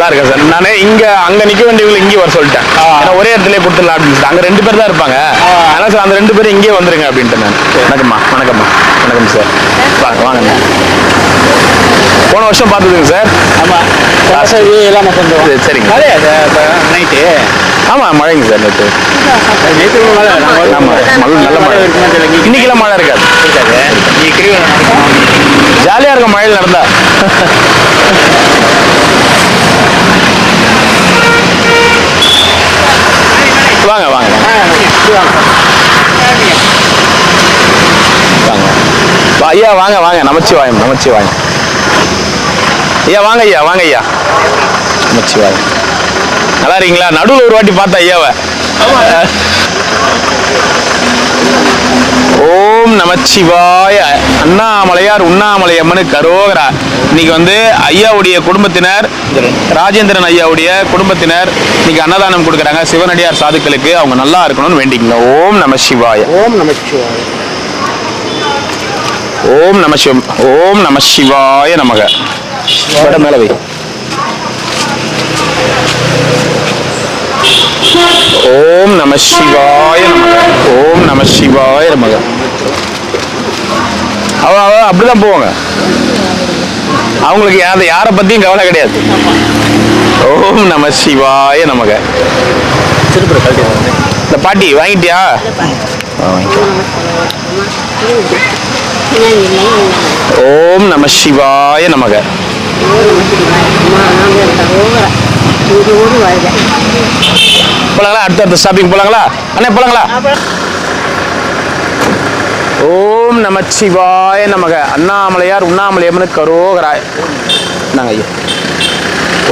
நல்லா இருக்கேன் சார். நான் இங்க அங்க நிக்க வேண்டியவங்களை இங்கே வர சொல்லிட்டேன். ஏன்னா ஒரே இடத்துல கொடுத்துடலாம் அப்படின்னு அங்க 2 பேர் தான் இருப்பாங்க. அதனால சார் அந்த 2 பேரும் இங்கே வந்துருங்க அப்படின்ட்டு நான். வணக்கம்மா. வணக்கம்மா. வணக்கம் சார். வாங்க வாங்க. போன வருஷம் பார்த்ததுங்க சார். ஆமா எல்லாமே கொஞ்சம் சரிங்க நைட்டு. ஆமா மழைங்க சார் நேற்று. ஆமா நல்ல மழை. இன்னைக்கெல்லாம் மழை இருக்காது. ஜாலியா இருக்கும் மழையில் நடந்தா. வாங்க வாங்க வாங்க ஐயா வாங்க வாங்க. நமச்சிவாயம் நமச்சிவாயம். ஐயா வாங்க ஐயா வாங்க ஐயா. நமச்சிவாயம். நல்லா இருக்கீங்களா? நடுவில் ஒரு வாட்டி பார்த்தா ஐயாவை. ஓம் நமச்சிவாய. அண்ணாமலையார் உண்ணாமலை அம்மனுக்கு கரோகரா. இன்னைக்கு வந்து ஐயாவுடைய குடும்பத்தினர், ராஜேந்திரன் ஐயாவுடைய குடும்பத்தினர் இன்னைக்கு அன்னதானம் கொடுக்குறாங்க சிவனடியார் சாதுக்களுக்கு. அவங்க நல்லா இருக்கணும்னு வேண்டிக்கங்க. ஓம் நம சிவாய. ஓம் நம சிவாய. ஓம் நம சிவம். ஓம் நம சிவாய நமக. மேல வை. ஓம் நம சிவாய நமக. ஓம் நம சிவாய நமக. அப்படிதான் போவாங்க. அவங்களுக்கு யாரை பத்தியும் கவலை கிடையாது. ஓம் நம சிவாய நமக. இந்த பாட்டி வாங்கிட்டியா? ஓம் நம சிவாய நமக. போலாங்களா? அடுத்த ஸ்டாப்பிங் போலாங்களா அண்ணே? போலாங்களா? ஓம் நமச்சிவாய நமக. அண்ணாமலையார் உண்ணாமலையம்மனுக்கு கரோகராய். நாங்க ஐயா.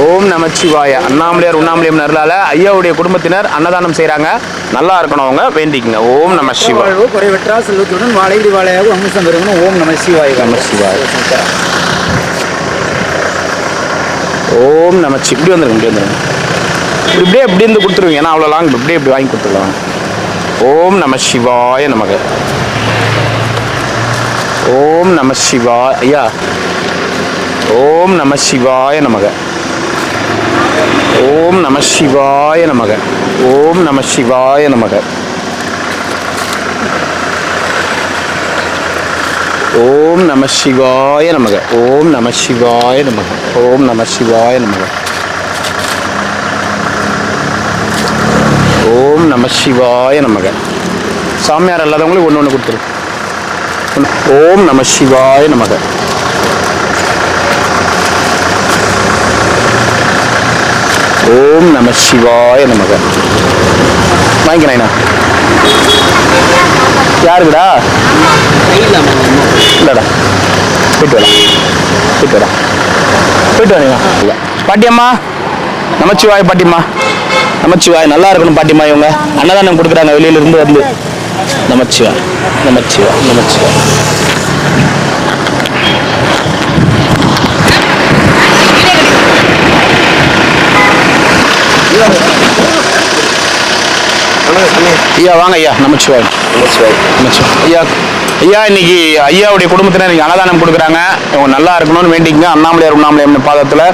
ஓம் நமச்சிவாய. அண்ணாமலையார் உண்ணாமலையம்மன் அருளால ஐயாவுடைய குடும்பத்தினர் அன்னதானம் செய்யறாங்க. நல்லா இருக்கணும் அவங்க வேண்டிக்குங்க. ஓம் நம சிவாய. குறைவற்றா செல்வத்துடன் வாழையடி வாழையாக அம்சம் பெருகணும். ஓம் நம சிவாய. நம சிவாய. ஓம் நமச்சி. இப்படி வந்துருங்க. இப்படி வந்துருங்க. இப்படியே இப்படி இருந்து கொடுத்துருவீங்க. ஏன்னா அவ்வளோ லாங் இப்படியே இப்படி வாங்கி கொடுத்துடலாம். ஓம் நம சிவாய நமக. ஓம் நம சிவாய. ஐயா ஓம் நம சிவாய நமக. ஓம் நம சிவாய நமக. ஓம் நம சிவாய நமக. ஓம் நம சிவாய நமக. ஓம் நம சிவாய நமக. ஓம் நம சிவாய நமக. ஓம் நம சிவாய நமக. சாமியார் இல்லாதவங்களுக்கு ஒன்று கொடுத்துரு. ஓம் நம சிவாய நமக. ஓம் நம சிவாய நமக. வாங்கிக்கிறேண்ணா. யாருக்குடா? இல்லடா போயிட்டு வரலாம். போயிட்டு வரலாம். போயிட்டு வரீங்க. இல்லை பாட்டியம்மா. நமச்சிவாய் பாட்டிம்மா. நமச்சிவாய். நல்லா இருக்கணும் பாட்டிம்மா. இவங்க அன்னதானம் கொடுக்குறாங்க வெளியிலிருந்து வந்து. நமச்சிவாய் நமச்சிவாய் நமச்சிவாய். ஐயா வாங்க ஐயா. நமச்சிவாய் நமச்சிவாய் நமச்சிவாய். ஐயா ஐயா இன்னைக்கு ஐயாவுடைய குடும்பத்தினர் இன்னைக்கு அன்னதானம் கொடுக்குறாங்க. இவங்க நல்லா இருக்கணும்னு வேண்டிக்கங்க. அண்ணாமலையார் உண்ணாமலையார் பாதத்தில்.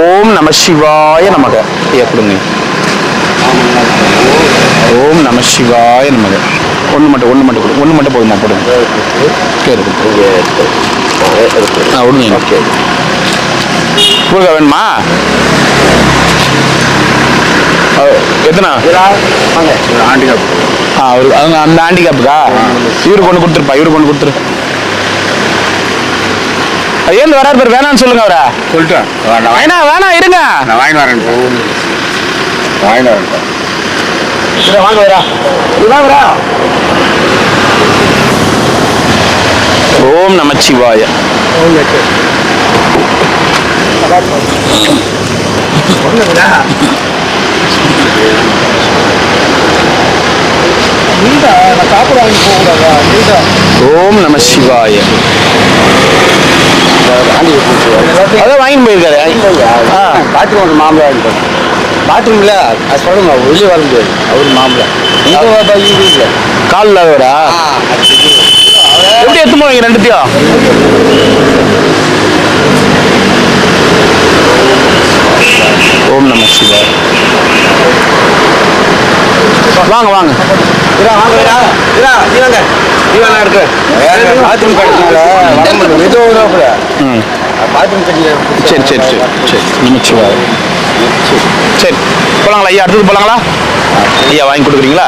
ஓம் நம சிவாய நமக. ஐயா கொடுங்க. ஓம் நம சிவாய நமக. ஒன்று மட்டும் கொடு. ஒன்று மட்டும் போதுமா? போடுங்க. ஒன்று ஓகே. கொடுக்க வேணுமா? எத்தனை ஹேண்டிகேப்? அவங்க அந்த ஹேண்டிகேப்புக்கா? இவருக்கு ஒன்று கொடுத்துருப்பா. இவருக்கு ஒன்று கொடுத்துரு. ஏன் வராரு பேர்? வேணான்னு சொல்லுங்க. அவரை சொல்லிட்டேன். வேணாம் இருங்க. நான் வாங்கி வரேன். வாங்கி வரேன். வாங்க வரா. இதுதான் வரா. ஓம் நமச்சிவாய. ஓம் நம சிவாய. அதான் வாங்கிட்டு போயிருக்காரு. பாத்ரூம் மாம்பழம் வாங்கிட்டு பாத்ரூம்ல அது சொல்லுங்க. வெளியே வர முடியாது. அவரு மாம்பழம் கால் இல்லாதவரா? எப்படி எடுத்து போவீங்க ரெண்டுத்தையும்? ஓம் நம சிவாய. வாங்க வாங்க. சரி சரி சரி சரி நமச்சிவாய. சரி போலாங்களா ஐயா? அடுத்தது போலாங்களா ஐயா? வாங்கி கொடுக்குறீங்களா?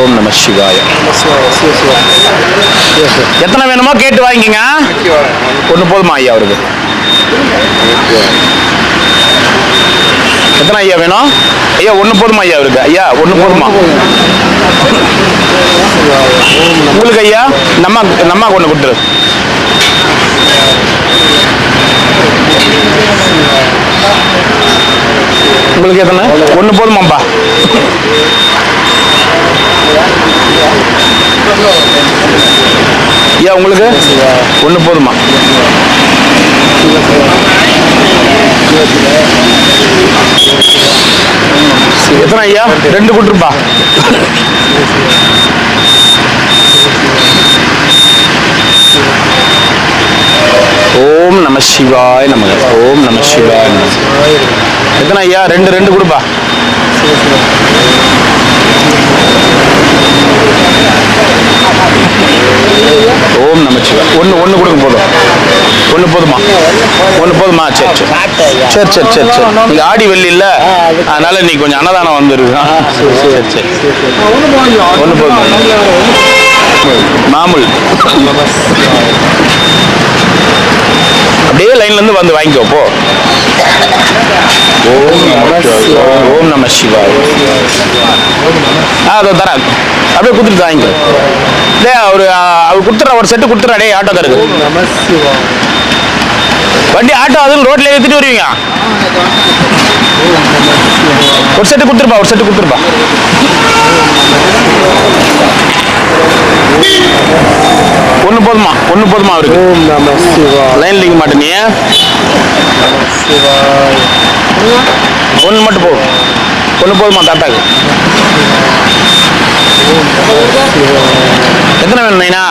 ஓம் நம சிவாய. எத்தனை வேணுமோ கேட்டு வாங்கிக்கங்க. ஒன்று போதுமா ஐயா அவருக்கு? எத்தனை ஐயா வேணும் ஐயா? ஒன்று போதுமா ஐயா அவருக்கு? ஐயா ஒன்று போதுமா உங்களுக்கு ஐயா? நம்ம ஒன்று கொடுத்துரு. உங்களுக்கு எத்தனை? ஒன்று போதுமாப்பா? ஐயா உங்களுக்கு ஒன்று போதுமா? எத்தனை ஐயா? 2 கொடுத்துருப்பா. ஓம் நம சிவாய நமக. ஓம் நம சிவாய நமக. எத்தனை ஐயா? 2 கொடுப்பா. ஓம் நம சிவாய. ஒன்று கொடுங்க போதும். ஒன்று போதுமா? ஒன்று போதுமா? சரி சரி சரி சரி சரி சரி. நீங்க ஆடி வெள்ளி இல்ல, அதனால நீ கொஞ்சம் அன்னதானம் வந்துருக்கு. சரி சரி ஒன்று போதுமா? மாமூல் அப்படியே லைன்ல இருந்து வந்து வாங்கிக்கோ போ. ஓம் நம சிவாய. அதோ தரேன், அப்படியே கொடுத்துட்டு வாங்கிக்கோ. அவர் கொடுத்துற ஒரு செட்டு கொடுத்துறா. டே ஆட்டோக்காருக்கு வண்டி ஆட்டோ அதுவும் ரோட்ல ஏற்றிட்டு வருவீங்க. ஒரு செட்டு கொடுத்துருப்பா. ஒரு செட்டு கொடுத்துருப்பா. ஒன்று போதுமா? ஒன்று போதுமா அவருக்கு? லைன் லிங்க மாட்டேன் நீ. ஒன்று மட்டும் போதும். ஒன்று போதுமா தாத்தாக்கு? எத்தனை வேணும் நைனா?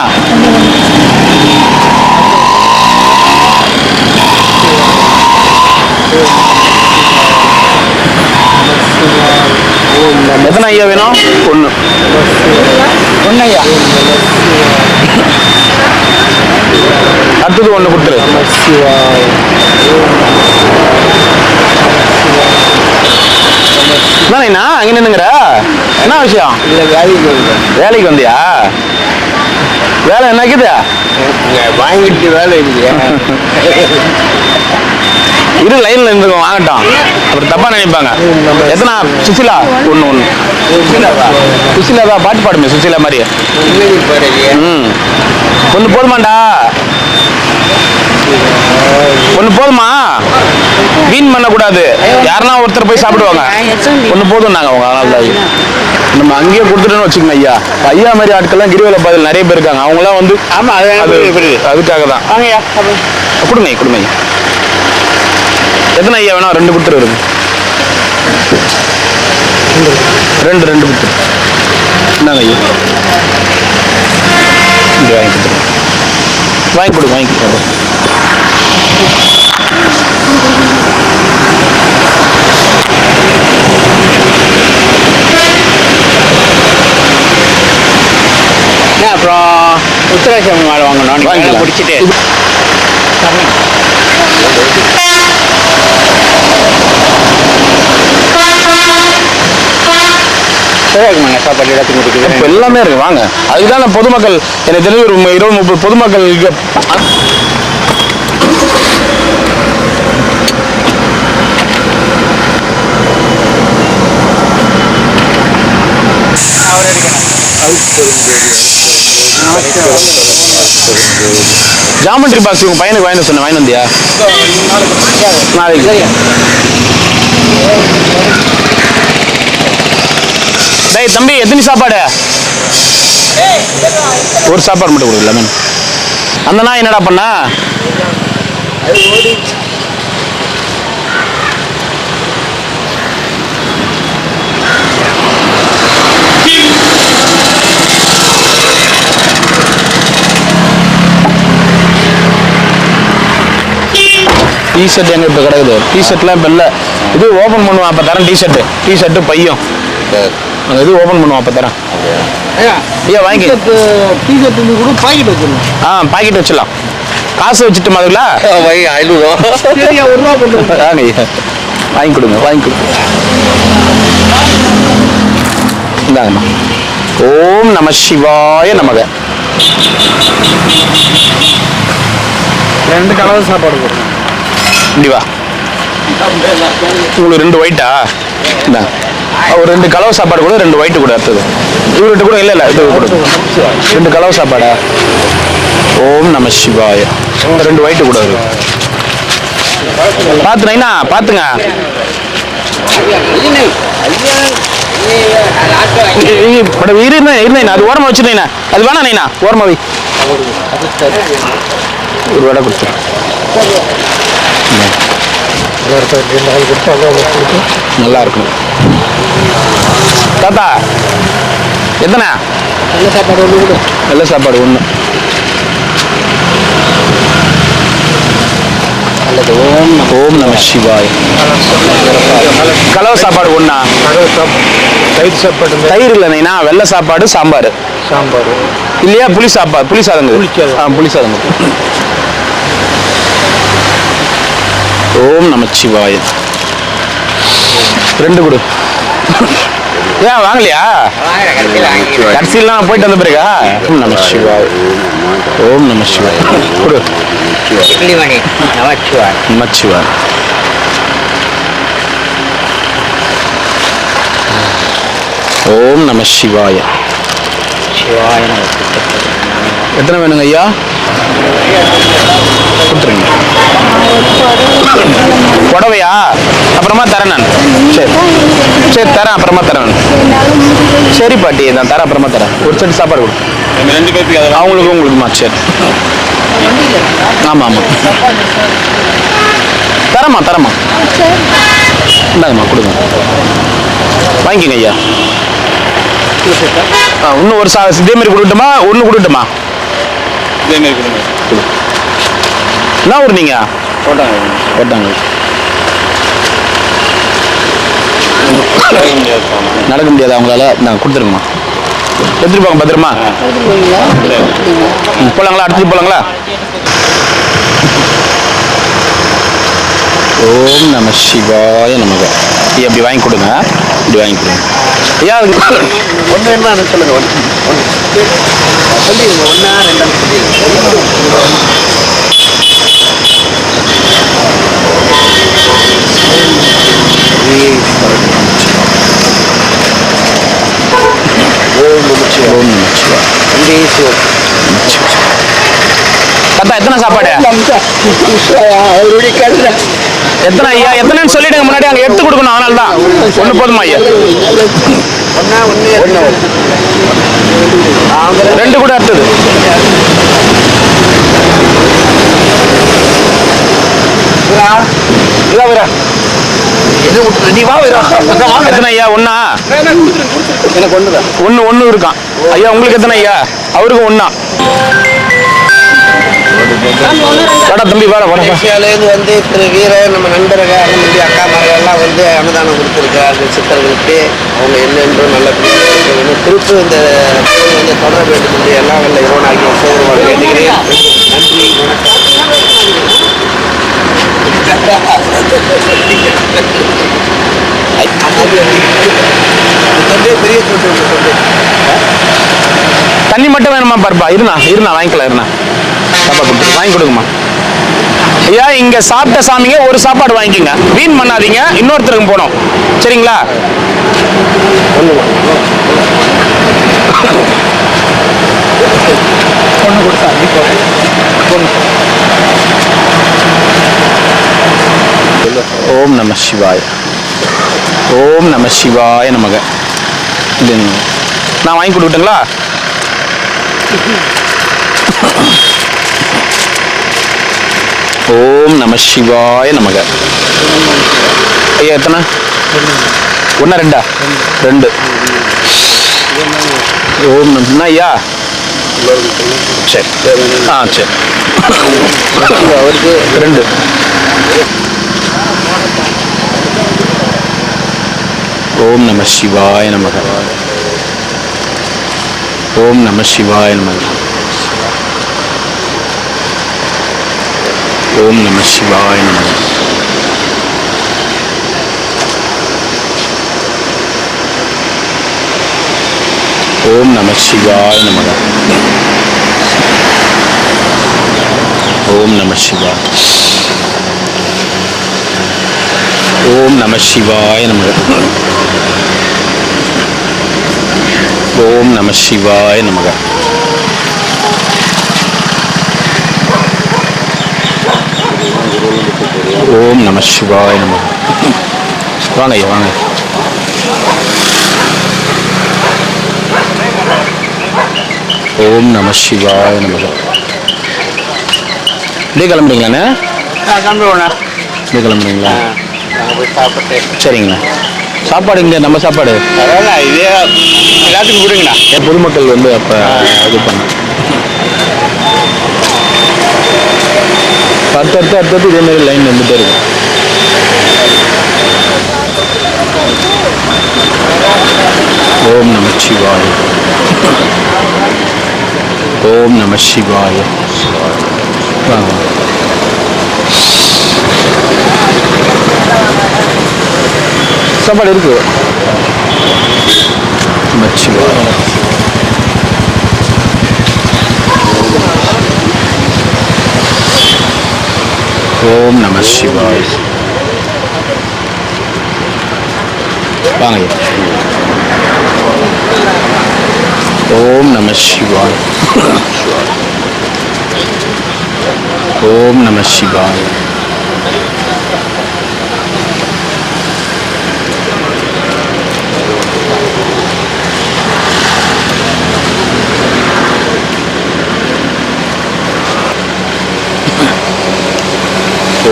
எத்தனை ஐயா வேணும்? ஒன்று. ஒன்று ஐயா. அடுத்தது ஒன்று கொடுத்துரு. என்னண்ணா அங்கே நின்னுங்கிற? என்ன விஷயம்? வேலைக்கு வந்தியா? வேலை என்னக்குது? வாங்கிட்டு வேலை இல்லையா? இரு லைன்ல இருந்துக்கோ, வாங்கட்டும். அப்புறம் தப்பா நினைப்பாங்க. எத்தனை? சுசிலா ஒன்று. சுசிலா தான் பாட்டு பாடுமே, சுசிலா மாதிரி. ஒன்று போதுமாண்டா? ஒன்று போதுமா? வீண் பண்ணக்கூடாது. யாருன்னா ஒருத்தர் போய் சாப்பிடுவாங்க. ஒன்று போதும் நாங்கள் அவங்க. அதனால தான் நம்ம அங்கேயே கொடுத்துட்டோன்னு வச்சுக்கோங்க ஐயா. ஐயா மாதிரி ஆட்கள்லாம் கிரிவல பாதையில் நிறைய பேர் இருக்காங்க. அவங்களாம் வந்து அதுக்காக தான். வாங்கய்யா கொடுங்க கொடுங்க. எத்தனை ஐயா வேணும்? 2 கொடுத்துரு. இருக்கு 2 கொடுத்துரு. என்னங்க ஐயா? வாங்கி கொடு. வாங்கி கொடு. அப்புறம் உத்தராட்சி மாலை வாங்கணும். வாங்கி பிடிச்சிட்டு சாப்பாடு எல்லாத்தையும் கொடுக்குது. இப்போ எல்லாமே இருக்கு. வாங்க. அதுதான் பொதுமக்கள் எனக்கு தெரிஞ்ச ஒரு 20-30 பொதுமக்கள் ஜாமெட்ரி பாக்ஸ் உங்க பையனுக்கு வாங்கி சொன்னேன். வாங்கி வந்தியா? நாளைக்கு. டேய் தம்பி, எத்தனை சாப்பாடு? ஒரு சாப்பாடு மட்டும் கொடுக்கல. லெமன். அந்த நாய் என்னடா பண்ணா? டீ ஷர்ட் எங்க இப்போ கிடக்குது? டீ ஷர்ட்லாம் இப்போ இல்லை. இது ஓப்பன் பண்ணுவான் அப்போ தரேன். டிஷர்ட்டு பையும் அந்த இது ஓப்பன் பண்ணுவான் அப்போ தரேன். ஐயா வாங்கி டிஷர்ட் கூட பாக்கெட் வச்சிடணும். பாக்கெட் வச்சிடலாம். காசு வச்சுட்டு மாதிரில ₹500 சரியா ₹1 போட்டு வாங்க ஐயா வாங்கி கொடுங்க இந்தாங்கம்மா. ஓம் நம சிவாய நமக. 2 கலர் சாப்பாடு போடுறேன். இப்படி வா. உங்களுக்கு 2 ஒயிட்டா? இந்தா ஒரு 2 கலவை சாப்பாடு கூட 2 ஒயிட்டு கூட அடுத்தது. இவர்கிட்ட கூட இல்லை இது கூட 2 கலவை சாப்பாடா? ஓம் நம சிவாய. 2 ஒயிட்டு கூட இருக்கு. பார்த்து நைனா பார்த்துங்க. இருந்தேன் அது ஓரமாக வச்சுருந்தேண்ணா. அது வேணா நைனா ஓரமாக வை. ஒரு வடை கொடுத்து நல்லா இருக்கும். தாத்தா எத்தனை? நல்ல சாப்பாடு ஒன்று கூட. நல்ல சாப்பாடு ஒன்று. ஓம் நம சிவாய். கலவை சாப்பாடு ஒன்றா? தயிர் சாப்பாடு. தயிர் இல்லைண்ணா வெள்ளை சாப்பாடு சாம்பார் இல்லையா? புளி சாதங்க. புளி சாதங்க. ஓம் நம சிவாய. 2 கொடு. ஏன் வாங்கலையா? கடைசியெல்லாம் போயிட்டு வந்த பிறகா? ஓம் நம சிவாய். ஓம் நம சிவாய் கொடு. நமச்சிவாய். ஓம் நம சிவாய. எத்தனை வேணுங்க ஐயா? கொடுத்துருங்க. புடவையா? அப்புறமா தரேன் நான். சரி தரேன் அப்புறமா தரேன். சரி பாட்டி நான் தரேன் அப்புறமா தரேன். ஒரு செட்டு சாப்பாடு கொடு. 2 பேருக்கு அவங்களுக்கு உங்களுக்குமா? சரி ஆமாம் தரமா இந்தாங்கம்மா கொடுங்க. வாங்கிக்கங்க ஐயா. இன்னும் ஒரு இதே மாதிரி கொடுக்கட்டுமா? ஒன்று கொடுக்கட்டுமா? இதே மாதிரி கொடுங்க. என்ன ஊர் நீங்க? போட்டாங்க. நடக்க முடியாது அவங்களால. நான் கொடுத்துருங்கம்மா. எடுத்துட்டு போங்க பத்திரமா. போலாங்களா? அடுத்துட்டு போலாங்களா? ஓம் நம சிவாய நமக. அப்படி வாங்கி கொடுங்க. இப்படி வாங்கி கொடுங்க ஐயா. ஒன்று என்ன சொல்லுங்க. சொல்லிடுங்க. 1 2 தாத்தா எத்தனை சாப்பாடு? எத்தனை ஐயா? எத்தனைன்னு சொல்லிடுங்க. முன்னாடி அங்கே எடுத்து கொடுக்கணும். அதனால தான் 1 போதுமா ஐயா? 2 கூட அடுத்தது. எத்தனை ஐயா? 1 எனக்கு 1 தான். 1 இருக்கான் ஐயா. உங்களுக்கு எத்தனை ஐயா? அவருக்கும் 1. வாடா தம்பி வாடா. மலேசியாவிலேருந்து வந்து திரு வீரன் நம்ம நண்பர்கள் அண்ணன் தம்பி அக்கா மகள் எல்லாம் வந்து அன்னதானம் கொடுத்துருக்காரு சித்தர்களுக்கு. அவங்க என்னென்றும் நல்ல குறிப்பு இந்த வந்து தொடர வேண்டும் என்று எல்லாம் வல்ல இறைவனாகிய சோதரமாக வேண்டுகிறேன். நன்றி பெரிய தண்ணி மட்டும் வேணுமா பாருப்பா? இருண்ணா வாங்கிக்கலாம். வாங்கி கொடுங்கம்மா ஐயா. இங்க சாப்பிட்ட சாமிங்க ஒரு சாப்பாடு வாங்கிக்கோங்க. வீண் பண்ணாதீங்க. இன்னொருத்தருக்கு போனோம் சரிங்களா? ஓம் நம சிவாய. ஓம் நம சிவாய நமக. நான் வாங்கி கொடுக்கட்டுங்களா? ஓம் நம சிவாய நமக. ஐயா எத்தனை? 1 2 2. ஓம் நம ஐயா. சரி சரி. அவருக்கு 2. ஓம் நம சிவாய நமக. ஓம் நம சிவாய நமக. ஓம் நம சிவாய நமக. ஓம் நம சிவாய நமக. ஓம் நம சிவாய. ஓம் நம சிவாய நமக. ஓம் நம சிவாய நமக. ஓம் நம சிவாய நமக. வாங்க ஐயா வாங்க. ஓம் நம சிவாய நமக. இப்படியே கிளம்புறீங்களாண்ணே? கிளம்புவோண்ணா. இப்படியே கிளம்புறீங்களா? நாங்கள் போய் சாப்பிட்டு. சரிங்கண்ணா. சாப்பாடு இங்கே நம்ம சாப்பாடு பரவாயில்ல, இதே எல்லாத்துக்கும் கொடுங்கண்ணா. பொதுமக்கள் வந்து அப்போ இது பண்ண அடுத்தடுத்து இதே மாதிரி லைன் வந்துட்டே இருக்கும். ஓம் நம சிவாய. ஓம் நம சிவாய. வாங்க. சாப்பாடு இருக்கு. நம சிவாய. ஓம் நம சிவாய. வாங்க. ஓம் நம சிவாய. ஓம் நம சிவாய.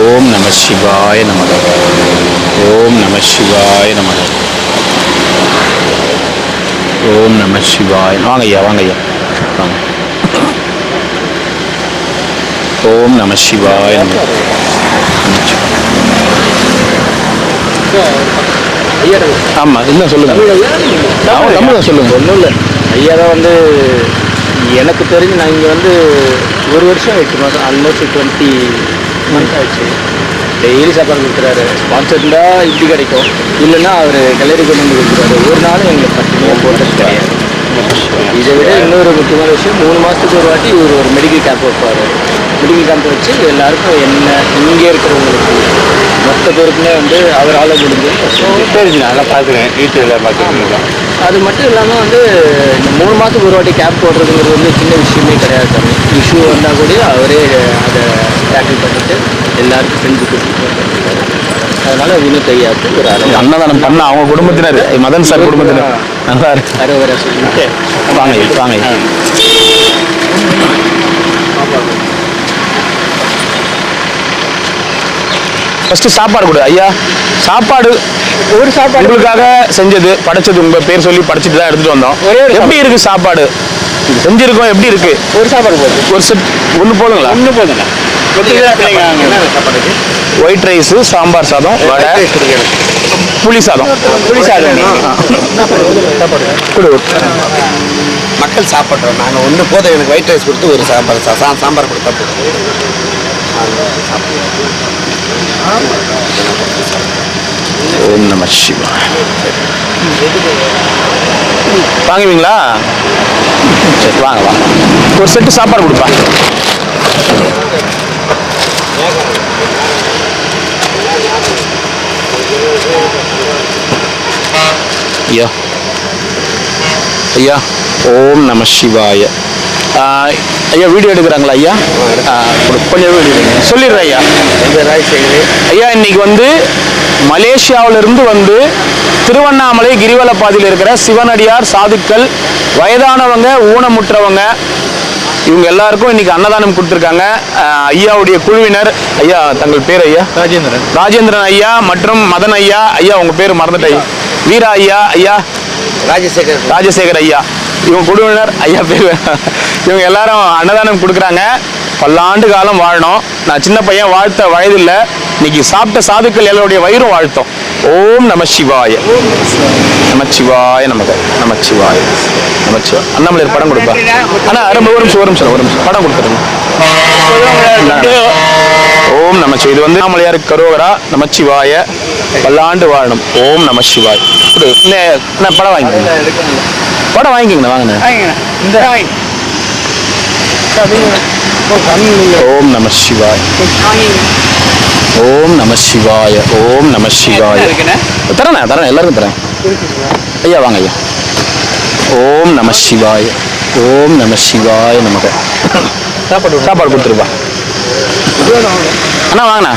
ஓம் நம சிவாய நமக. ஓம் நம சிவாய நமக. ஓம் நம சிவாய. வாங்க ஐயா வாங்க ஐயா வாங்க. ஓம் நம சிவாய நமக. ஆமாம் என்ன சொல்லுங்க. தமிழ் சொல்லுங்க. ஒன்றும் இல்லை, ஐயா தான் வந்து எனக்கு தெரிஞ்சு நான் இங்கே வந்து 1 வருஷம் 8 மாதம் ஆல்மோஸ்ட் 20 மந்த் ஆயிடுச்சு. டெய்லி சாப்பாடு கொடுக்குறாரு. ஸ்பான்சர் இருந்தால் இப்படி கிடைக்கும், இல்லைன்னா அவர் கல்லூரி கொண்டு வந்து கொடுக்குறாரு. ஒரு நாளும் எங்களுக்கு பட்டினியாக போட்டது கிடையாது. இதை விட இன்னொரு முக்கியமான விஷயம், 3 மாதத்துக்கு ஒரு வாட்டி இவர் ஒரு மெடிக்கல் கேம்ப் வைப்பார். மெடிக்கல் கேம்ப் வச்சு எல்லாருக்கும் என்ன இங்கே இருக்கிறவங்களுக்கு மொத்த பேருக்குமே வந்து அவரால் முடிஞ்சு சரி, நல்லா பார்க்குறேன். வீட்டில் பார்க்குறேன். அது மட்டும் இல்லாமல் வந்து இந்த 3 மாதத்துக்கு ஒரு வாட்டி கேம்ப் போடுறதுங்கிறது வந்து சின்ன விஷயமே கிடையாது சார். இஷ்யூ வந்தால் கூட அவரே அதை டேக்கிள் பண்ணிட்டு எல்லாருக்கும் செஞ்சு கொடுத்துட்டு. அதனால வினோத் ஐயாவுக்கு ஒரு அன்னதானம் பண்ண அவங்க குடும்பத்தினர், மதன் சார் குடும்பத்தினர் நல்லா இருக்கு. அறுவரை சொல்லிட்டு வாங்க வாங்க. ஃபர்ஸ்ட் சாப்பாடு கொடு ஐயா. சாப்பாடு ஒரு சாப்பாடு உங்களுக்காக செஞ்சது, படைச்சது, உங்க பேர் சொல்லி படைச்சிட்டு தான் எடுத்துட்டு வந்தோம். எப்படி இருக்கு சாப்பாடு? செஞ்சிருக்கோம், எப்படி இருக்கு? ஒரு சாப்பாடு போதும். ஒரு செட் ஒன்று போதுங்களா? ஒன்று போதுங்க. ஒயிட் ரைஸு, சாம்பார் சாதம், வடை, புளி சாதம். புளி சாதம் கொடு. மக்கள் சாப்பிட்றோம். நாங்கள் ஒன்று போதும். எனக்கு ஒயிட் ரைஸ் கொடுத்து ஒரு சாம்பார் கொடுத்தா போதும். ஓம் நம சிவாய. வாங்குவீங்களா? சரி வாங்க வாங்க. ஒரு செட்டு சாப்பாடு கொடுப்பா. ஐயா ஐயா. ஓம் நம சிவாய. ஐயா வீடியோ எடுக்கிறாங்களா ஐயா? கொஞ்சம் வீடியோ சொல்லிடுறேன் ஐயா. ஐயா இன்னைக்கு வந்து மலேசியாவிலிருந்து வந்து திருவண்ணாமலை கிரிவலப்பாதையில் இருக்கிற சிவனடியார், சாதுக்கள், வயதானவங்க, ஊனமுற்றவங்க, இவங்க எல்லாருக்கும் இன்னைக்கு அன்னதானம் கொடுத்துருக்காங்க. ஐயாவுடைய குழுவினர். ஐயா தங்கள் பேர் ஐயா? ராஜேந்திரன். ராஜேந்திரன் ஐயா மற்றும் மதன் ஐயா. ஐயா உங்க பேர் மறந்துட்டேன். வீரா ஐயா. ஐயா ராஜசேகர் ஐயா. இவங்க குழுவினர். ஐயா பேர் இவங்க எல்லாரும் அன்னதானம் கொடுக்குறாங்க. பல்லாண்டு காலம் வாழணும். நான் சின்ன பையன், வாழ்த்த வயதில்லை. இன்னைக்கு சாப்பிட்ட சாதுக்கள் எல்லாருடைய வயிறும் வாழ்த்தோம். ஓம் நம சிவாய நமச்சிவாய நமக நமச்சிவாய நமச்சிவாய. அண்ணாமலையார் படம் கொடுப்பா அண்ணா. ஒரு நிமிஷம் படம் கொடுத்துருங்க. ஓம் நமச்சிவாய. இது வந்து அண்ணாமலையாருக்கு கரோகரா நமச்சிவாய பல்லாண்டு வாழணும். ஓம் நம சிவாய். படம் வாங்கிக்கோங்க. படம் வாங்கிக்கோங்கண்ணா. வாங்கண்ணா. ஓம் நம சிவாய். ஓம் நம சிவாய. ஓம் நம சிவாய. தரேண்ணா எல்லாருக்கும் தரேன். ஐயா வாங்க ஐயா. ஓம் நம சிவாய. ஓம் நம சிவாய நமக. சாப்பாடு கொடுத்துருப்பா அண்ணா. வாங்கண்ணா.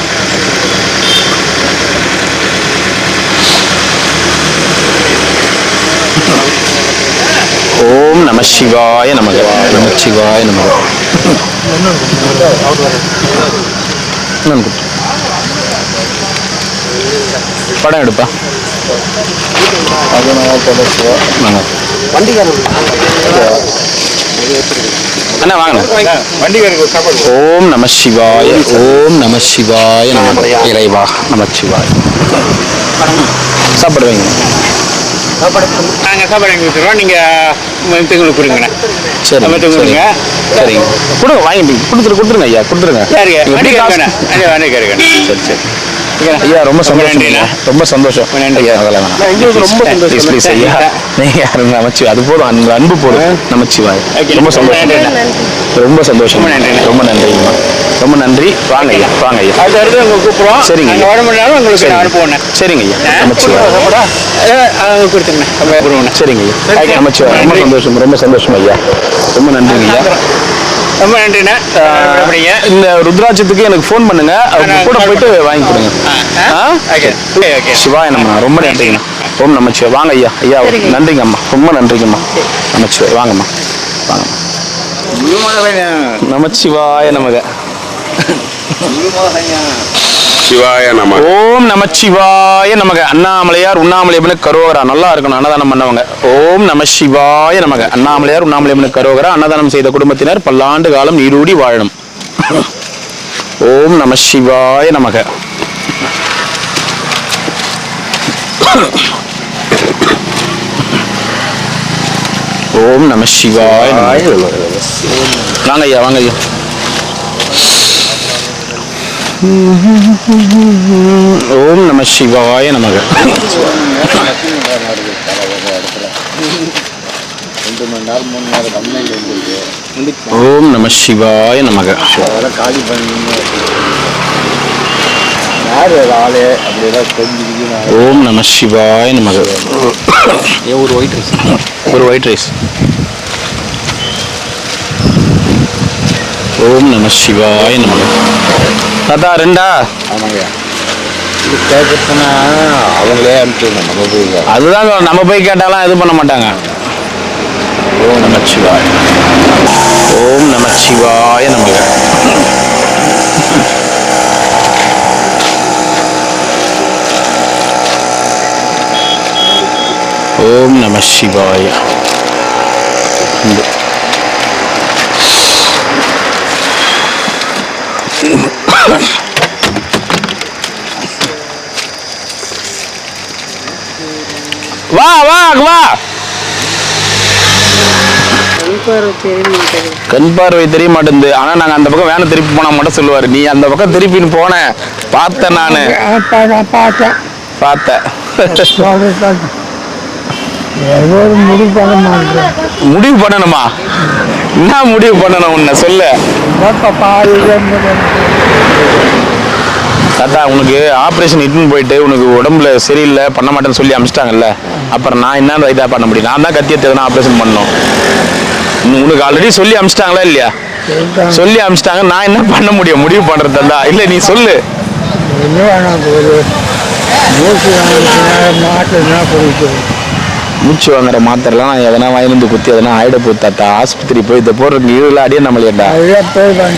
ஓம் நம சிவாய நமக நமச்சிவாய நமக. படம் எடுப்பா. அண்ணா வாங்க. ஓம் நம சிவாய. ஓம் நம சிவாய நம. இறைவா நமச்சிவாய. சாப்பாடு வைங்க. நாங்கள் சாப்பாடு வாங்கி கொடுத்துருவோம். நீங்கள் எங்களுக்கு கொடுங்கண்ணே. சரி கொடுங்க. சரிங்க கொடுங்க. வாங்கி கொடுத்துருங்க ஐயா. கொடுத்துருங்க. சரி ஐயா. ரொம்ப சந்தோஷம். ரொம்ப சந்தோஷம் ஐயா. அதெல்லாம் ப்ளீஸ் ஐயா. நீங்க நமச்சி அது போதும். அந்த அன்பு போதும். நமச்சிவாய். ரொம்ப சந்தோஷம். ரொம்ப சந்தோஷம். ரொம்ப நன்றிங்கம்மா. ரொம்ப நன்றி. வாங்க ஐயா. வாங்க ஐயா. அடுத்து உங்களுக்கு கூப்பிடுவோம். சரிங்க. வர முடியாலும் உங்களுக்கு அனுப்புவோண்ணே. சரிங்க ஐயா. நமச்சிவாய். கொடுத்துருங்க. சரிங்க ஐயா. நமச்சிவாய். ரொம்ப சந்தோஷம். ரொம்ப சந்தோஷம் ஐயா. ரொம்ப நன்றிங்க ஐயா. ரொம்ப நன்றிண்ணே. இந்த ருத்ராட்சத்துக்கு எனக்கு ஃபோன் பண்ணுங்க. அவங்க கூட போயிட்டு வாங்கி கொடுங்க. சிவாய நம்ம. ரொம்ப நன்றிங்கண்ணா. ஓம் நமச்சிவாய். வாங்க ஐயா. ஐயா நன்றிங்க அம்மா. ரொம்ப நன்றிங்கம்மா. நமச்சிவாய். வாங்கம்மா. வாங்கம்மா. நமச்சிவாய நமக. சிவாய நம. ஓம் நமச்சிவாய நமக. அண்ணாமலையார் உண்ணாமலையப்பனுக்கு கரோகரா. நல்லா இருக்கணும் அன்னதானம் பண்ணவங்க. ஓம் நம சிவாய நமக. அண்ணாமலையார் உண்ணாமலையப்பனுக்கு கரோகரா. அன்னதானம் செய்த குடும்பத்தினர் பல்லாண்டு காலம் நீடூடி வாழணும். ஓம் நம சிவாய நமக. ஓம் நம சிவாய நமக. வாங்க ஐயா. வாங்க ஐயா. ஓம் நம சிவாய நமக. ஓம் நம சிவாய நமக. ஓம் நம சிவாய நமக. ஒரு ஒயிட் ரைஸ். ஒரு ஒயிட் ரைஸ். ஓம் நம சிவாய நமக. தாத்தா ரெண்டா? ஆமாங்கய்யா. இது கேட்கறதுனா அவங்களே அனுப்பிச்சிடணும். நம்ம போய் அதுதான் நம்ம போய் கேட்டாலும் இது பண்ண மாட்டாங்க. ஓம் நம சிவாய. ஓம் நம சிவாய நமக. ஓம் நம சிவாய. வா வா வா. கண் பார்வை தெரிய மாட்டேங்குது. ஆனா நாங்க அந்த பக்கம் வேனை திருப்பி போனா மட்டும் சொல்லுவாரு. நீ அந்த பக்கம் திருப்பின்னு போன பார்த்தேன். நானு பார்த்தேன். முடிவு பண்ணணுமா? என்ன முடிவு பண்ணணும்? உன்னை சொல்ல தாத்தா. உனக்கு ஆப்ரேஷன் இட்டுன்னு போயிட்டு உனக்கு உடம்புல சரியில்லை பண்ண மாட்டேன்னு சொல்லி அமிச்சிட்டாங்கல்ல. அப்புறம் நான் என்ன இதாக பண்ண முடியும்? நான் தான் கத்தியை தேவைன்னா ஆப்ரேஷன் பண்ணணும். உனக்கு ஆல்ரெடி சொல்லி அமிச்சிட்டாங்களா இல்லையா? சொல்லி அமிச்சிட்டாங்க. நான் என்ன பண்ண முடியும்? முடிவு பண்றதா இல்லை? நீ சொல்லு. மூச்சு வாங்குற மாத்திரலாம் நான் எதனா வாங்கிருந்து குத்தி எதனா ஆயிட போகுது தாத்தா. ஆஸ்பத்திரி போய் இதை போடுறதுக்கு இருபது அடியே நம்மளேடா.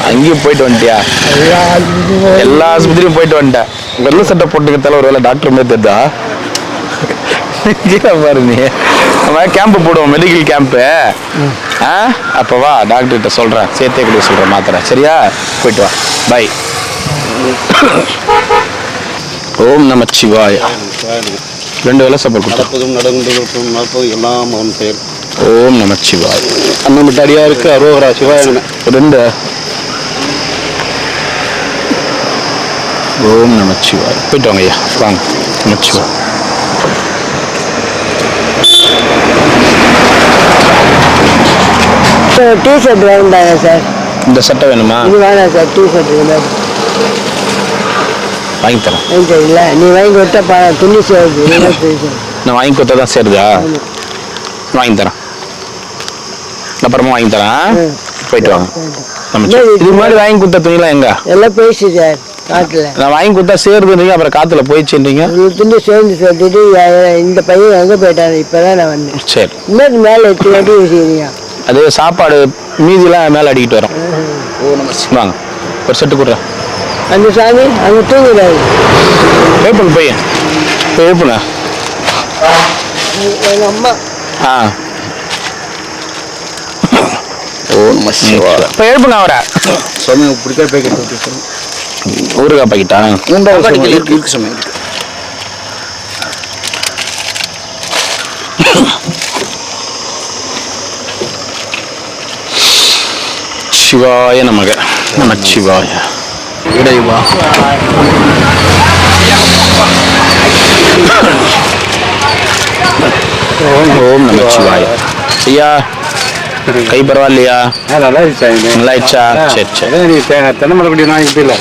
அங்கேயும் போயிட்டு வந்துட்டியா? எல்லா ஆஸ்பத்திரியும் போயிட்டு வந்துட்டேன். வெள்ளை சட்டை போட்டுக்கிறதால ஒரு வேலை டாக்டர் மாதிரி தெரிதா? பாரு நீ. நம்ம கேம்ப் போடுவோம், மெடிக்கல் கேம்ப்பு. அப்போ வா, டாக்டர்கிட்ட சொல்கிறேன், சேர்த்தே கொடுக்க சொல்கிறேன் மாத்திரை. சரியா? போயிட்டு வா. பை. ஓம் நமச்சிவாய. 2 வேளை சாப்பாடு கொடுத்தா. நடப்பதும் நடப்பதும் எல்லாம் அவன் பெயர். ஓம் நமச்சிவாய. அண்ணன் அடியாருக்கு அரோகரா சிவாய நம. 2. ஓம் நமச்சிவாய. போயிட்டு வாங்க ஐயா, வாங்க. நமச்சிவாய. டிஷர்ட் வேண்டாங்க சார். இந்த சட்டை வேணுமா? இது வேணாம் சார், டிஷர்ட் வேணும். வாங்கி தரேன். இல்லை நீ வாங்கி கொடுத்தா துணி சேருது. நான் வாங்கி கொடுத்தா தான் சேருதா? வாங்கி தரேன், அப்புறமா வாங்கி தரேன். போயிட்டு வாங்க. இது மாதிரி வாங்கி கொடுத்த துணிலாம் எங்க? எல்லாம் போயிடுச்சு சார் காட்டுல. நான் வாங்கி கொடுத்தா சேருதுன்றீங்க, அப்புறம் காத்துல போயிடுச்சுன்றீங்க. துணி சேர்ந்து சொல்லிட்டு இந்த பையன் எங்க போயிட்டாரு, இப்பதான் நான் வந்தேன். சரி, இன்னொரு மேல எட்டு வாட்டி வச்சுக்கிறீங்க. அது சாப்பாடு மீதிலாம் மேலே அடிக்கிட்டு வரோம். வாங்க, ஒரு செட்டு கொடுறேன். அந்த சாமி அங்கே தூங்குறாரு. எழுப்புங்க பையன், எழுப்புங்க. எங்க அம்மா. ஆ, இப்போ எழுப்புங்க அவரை. சுவாமி பிடிக்கிற பேக்கெட் ஊறுகாய் பாக்கிட்டா? இருக்கு சுவாமி. சிவாய நமக. நமச்சிவாய. இறைவா. ஓம் நமச்சிவாய. ஐயா, கை பரவாயில்லையா? நல்லா இருந்துச்சு. நல்லா ஆயிடுச்சா? சரி சரி. நீ தென்னமரக்குடி வாங்கிட்டு இல்லை.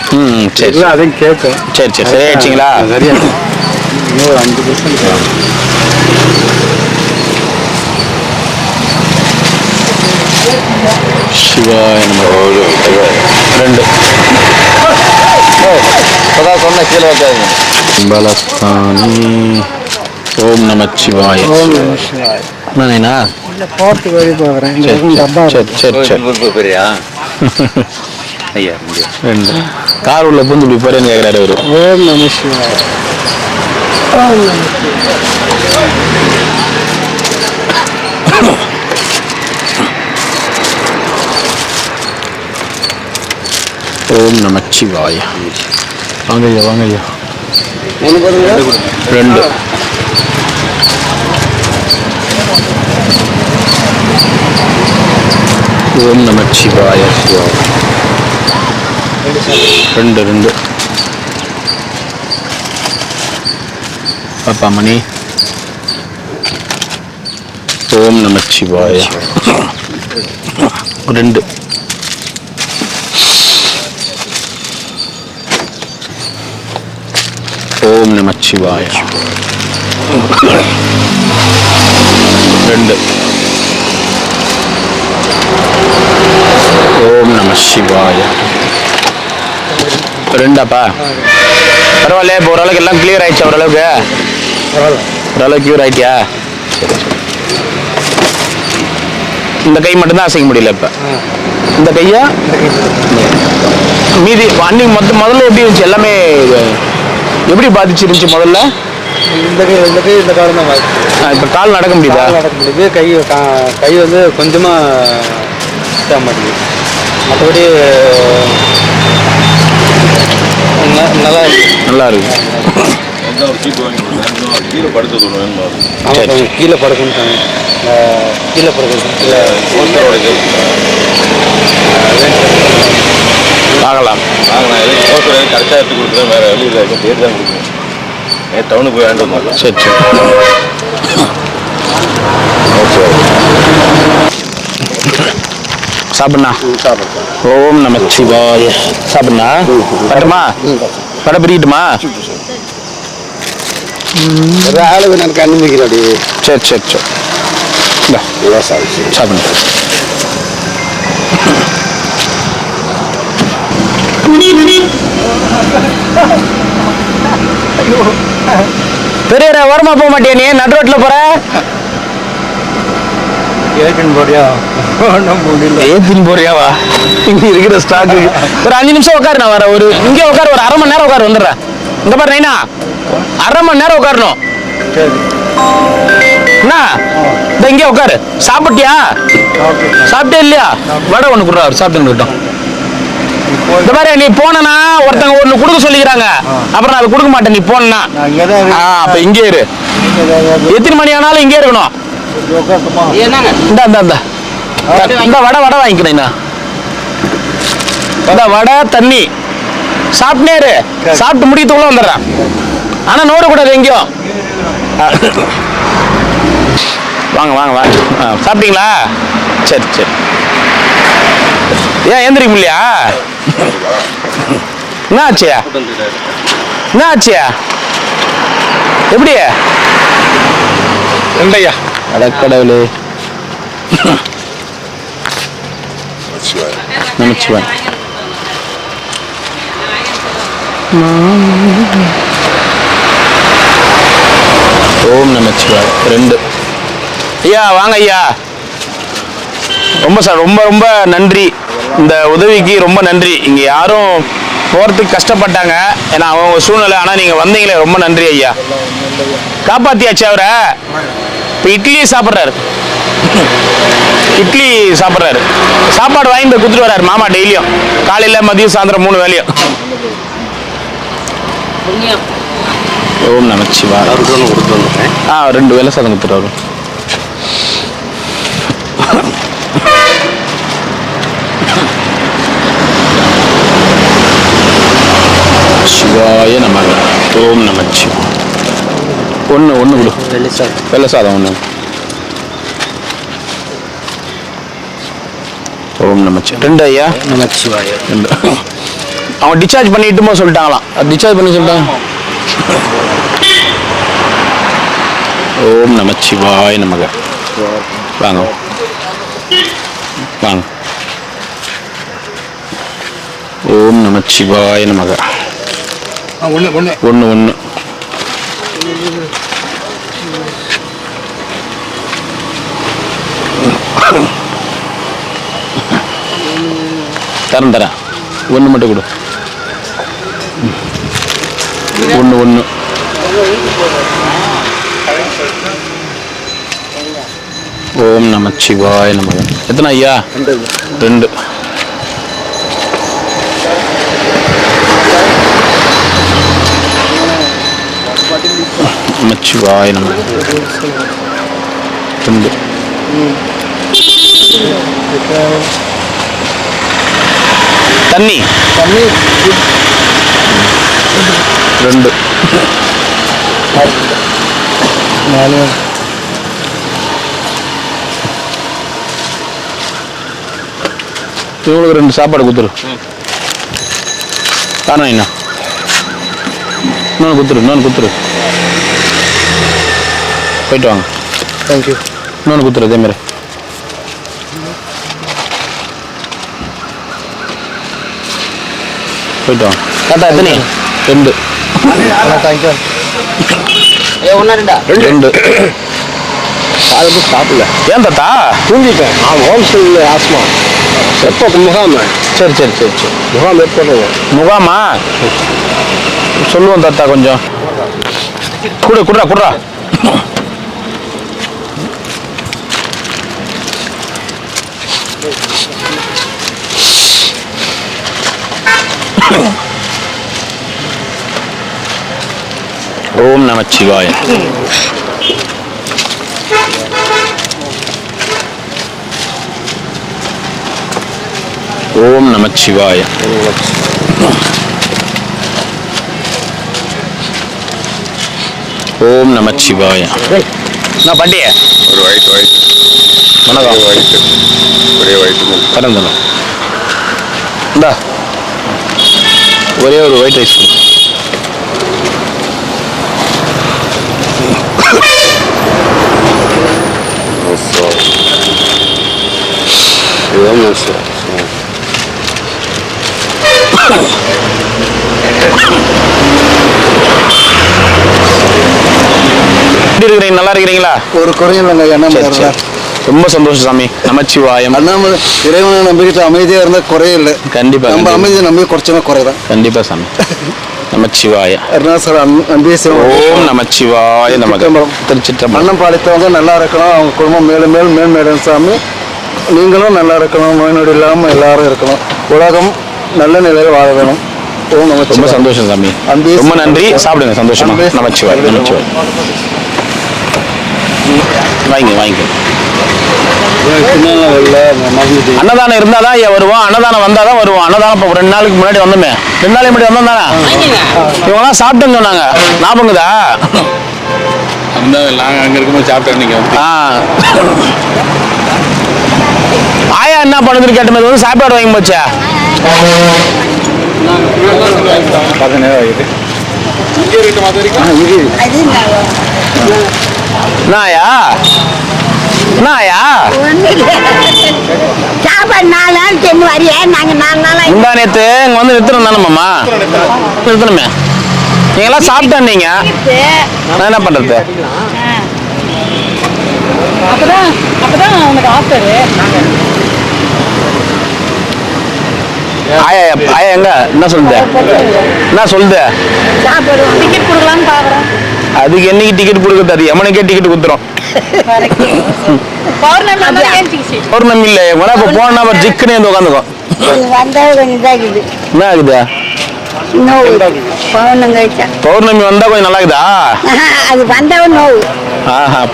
சரி அதையும் கேட்கும். சரி சரி. சரி ஆயிடுச்சிங்களா? சரியா? இன்னும் ஒரு 5%. சிவாய நமக. 2. சொன்ன கீழே வைக்காதீங்க. பலஸ்தானி. ஓம் நமச்சிவாய. என்னண்ணா? போட்டு வழி போகிறேன். சரி சரி சரி. பெரியா ஐயா 2. கார் உள்ள பூந்து இப்படி போறேன்னு கேட்கிறாரு அவரு. ஓம் நம சிவாய. ஓம் நம ஓம் நமச்சிவாய. வாங்க ஐயா, வாங்க ஐயா. 2. ஓம் நமச்சிவாய. 2. பாப்பா மணி. ஓம் நமச்சிவாய. 2. ஓம் நமச்சிவாய. 2. ஓம் நம சிவாய. 2 பரவாயில்ல. இப்போ ஓரளவுக்கு எல்லாம் கிளியர் ஆயிடுச்சா? ஓரளவுக்கு கிளியர் ஆயிட்டியா? இந்த கை மட்டும்தான் அசைக்க முடியல இப்ப. இந்த கையா மீதி அன்னைக்கு முதல்ல எப்படி இருந்துச்சு? எல்லாமே எப்படி பாதிச்சிருந்துச்சு முதல்ல? இந்த காலம் தான் இப்போ கால் நடக்க முடியுதா? நடக்க முடியுது. கை வந்து கொஞ்சமாக மாட்டேங்குது. மற்றபடி நல்லா இருக்கு. கீழே படுத்து கீழே படுக்கணும். கீழே படுக்கணும் இல்லை ஆகலாம். கரெக்டாக எடுத்து கொடுக்குறேன். வேறு வெளியில் இருக்க பேர் தான் கொடுக்குறேன். டவுனுக்கு போய் வேண்டும். சரி சரி. சாப்பிட்ண்ணா. ஓம் நம சிவாய. சாப்பிட்ண்ணா. பட்டுமா? படம் பிரிக்கட்டுமா? ஆளுக்கு எனக்கு அனுமதிக்கிறாடி. சரி சரி சரி. சாப்பிடுங்க. பெரிய ஓரமா போக மாட்டியா நீ? நடு ரோட்ல போற. ஏற்றின் போறியா? ஏத்தின் போறியாவா? இங்க இருக்கிற ஸ்டாக் ஒரு 5 நிமிஷம் உட்காரு. நான் வர ஒரு இங்கே உட்காரு. ஒரு 1/2 மணி நேரம் உட்காரு. வந்துடுறேன். இங்க பாரு நைனா, 1/2 மணி நேரம் உட்காரணும். என்ன இங்கே உட்காரு. சாப்பிட்டியா? சாப்பிட்டே இல்லையா? வடை ஒன்று கொடுறாரு. சாப்பிட்டு இந்த மாதிரி நீ போனா ஒருத்தங்க ஒண்ணு கொடுக்க சொல்லிக்கிறாங்க, அப்புறம் நான் அதை கொடுக்க மாட்டேன். நீ போனா அப்ப இங்கே இரு. எத்தனை மணி ஆனாலும் இங்கே இருக்கணும். இந்த வடை வாங்கிக்கிறேன். இந்த வடை தண்ணி சாப்பிட்டே இரு. சாப்பிட்டு முடிக்கிறதுக்குள்ள வந்துடுறேன். ஆனா நோடக்கூடாது எங்கேயும். வாங்க வாங்க வாங்க. சாப்பிட்டீங்களா? சரி சரி. ஏன் ஏந்திரிக்க முடியலையா? என்ன ஆச்சு? என்ன ஆச்சு? எப்படி ரெண்டையா? அடக்கடவுளே. நமச்சிவாய். ஓம் நமச்சிவாய். 2. ஐயா வாங்க ஐயா. ரொம்ப சார் ரொம்ப ரொம்ப நன்றி. இந்த உதவிக்கு ரொம்ப நன்றி. இங்கே யாரும் போகிறதுக்கு கஷ்டப்பட்டாங்க, ஏன்னா அவங்க சூழ்நிலை. ஆனால் நீங்கள் வந்தீங்களே, ரொம்ப நன்றி ஐயா. காப்பாற்றியாச்சு அவரை. இப்போ இட்லி சாப்பிட்றாரு. இட்லி சாப்பிட்றாரு. சாப்பாடு வாங்கி போய் கொடுத்துட்டு வர்றாரு மாமா டெய்லியும். காலையில் மதியம் சாயந்தரம் 3 வேலையும். ஓம் நமச்சிவாய். 2 வேலை சாதம் கொடுத்துட்டு சிவாய நமக. ஓம் நமச்சிவாய். ஒன்று கொடு. வெள்ளை சாதம் 1. ஓம் நமச்சிவாய். 2 ஐயா. நமச்சிவாய. 2. அவன் டிஸ்சார்ஜ் பண்ணிட்டுமோ சொல்லிட்டாங்களாம். டிஸ்சார்ஜ் பண்ணி சொல்லிட்டாங்க. ஓம் நமச்சிவாய நமக. வாங்க வாங்க. ஓம் நமச்சிவாய நமக. 1 தரேன். 1 மட்டும் கொடு. 1 ஓம் நமச்சிவாய நமக. எத்தனை ஐயா? 2. நமச்சிவாய நமக. 2. தண்ணி 2. 4. இவங்களுக்கு 2 சாப்பாடு கொடுத்துரு. காரணம் என்ன? இன்னொன்று கொடுத்துரு. போயிட்டு வாங்க. தேங்க்யூ. இன்னொன்று கொடுத்துரு அதே மாதிரி. போயிட்டு வாங்க. தாத்தா எத்தனை? 2. தேங்க்யூ. 2. அது சாப்பிடல. ஏன் தாத்தா? தூங்கிட்டேன். Wholesale asthma. எப்போ முகாம்? சரி. முகாம் எப்போ? முகாமா? சொல்லுவோம் தாத்தா. கொஞ்சம் குடுறா. ஓம் நமச்சிவாய. ஓம் நமச்சிவாய. ஓம் நமச்சிவாய. நான் பாட்டிய ஒரு ஒயிட் வணக்கம். ஒரே ஒயிட் கறந்துடும். இந்தா ஒரே ஒரு ஒயிட் ரைஸ். நல்லா இருக்கிறீங்களா? ஒரு குறையும் இல்லைங்க. ரொம்ப சந்தோஷம் சாமி. நமச்சிவாயம். இறைவனை நம்பிக்கிட்டு அமைதியா இருந்தா குறையில்லை. கண்டிப்பா. நம்ம அமைதியை நம்பி குறைச்சோன்னா குறைதான். கண்டிப்பா சாமி. நமச்சிவாய. ஓம் நமச்சிவாய நமக. திருச்சிற்றம்பலம். அன்னம் பாலித்தவங்க நல்லா இருக்கணும், அவங்க குடும்பம் மேலும் மேலும் மேன்மேடும் சாமி. நீங்களும் நல்லா இருக்கணும், நோய் நொடி இல்லாமல் எல்லாரும் இருக்கணும். உலகம் நல்ல நிலையில் வாழ வேணும். ரொம்ப சந்தோஷம் சாமி. ரொம்ப நன்றி. சாப்பிடுங்க சந்தோஷமா. நமச்சிவாய். நமச்சிவாய். வாங்கிக்க. அன்னதானம் இருந்தாதான் ஐயா வருவோம். அன்னதானம் வந்தாதான் வருவோம். அன்னதானம் இப்போ 2 நாளுக்கு முன்னாடி வந்தோமே. 2 நாளைக்கு முன்னாடி வந்தோம் தானே. இவங்களாம் சாப்பிட்டுன்னு சொன்னாங்க. ஞாபகங்குதா? நாங்கள் அங்கே இருக்கும்போது சாப்பிட்டோம். நீங்கள் ஆயா என்ன பண்ணுதுன்னு கேட்டது வந்து சாப்பாடு வாங்கி போச்சா? 10 ஆகிட்டு இங்கே 2 மாதம் வரைக்கும் நாயா சாப்பாடு 4 நாள் சென்று வரியா? நாங்கள் 4 நாளாக முந்தா நேற்று இங்கே வந்து நிறுத்தணும் தானேம்மா? நிறுத்தணுமே. நீங்களாம் சாப்பிட்டேன். நீங்க நான் என்ன பண்றது? அப்பதான் உனக்கு ஆஃபரு. ஆயா எங்க என்ன சொல்லுது? சாப்பாடு டிக்கெட் கொடுக்கலான்னு பார்க்குறோம். அதுக்கு என்னைக்கு டிக்கெட் கொடுக்குறது? அது எமனுக்கே டிக்கெட் கொடுத்துரும். பௌர்ணமி இல்லை இப்போ போனா ஜிக்குன்னு வந்து உட்காந்துக்கும். வந்தால் கொஞ்சம் இதாகுது. என்ன ஆகுது? பௌர்ணமி வந்தா கொஞ்சம் நல்லா இருக்குதா? அது வந்தவன் நோவு.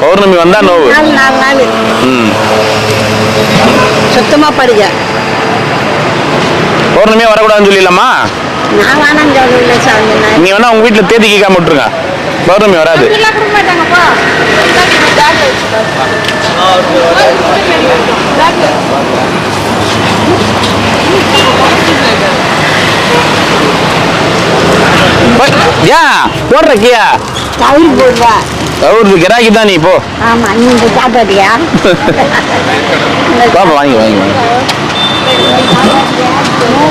பௌர்ணமி வந்தா நோவு. 4 நாள் சுத்தமா படுக. பௌர்ணமியே வரக்கூடாதுன்னு சொல்லிடலாமா? நான் வேணாம் சொல்லல சாமி. நீங்க வேணா உங்க வீட்டுல தேதி கேட்காம விட்டுருங்க. பௌர்ணமி வராது. ஏன் போடுற கியா தயிர் போடுவா. தவிர்த்து கிராக்கி தான் நீ போ. ஆமா நீங்க சாப்பிட்டியா? பாப்பா வாங்கி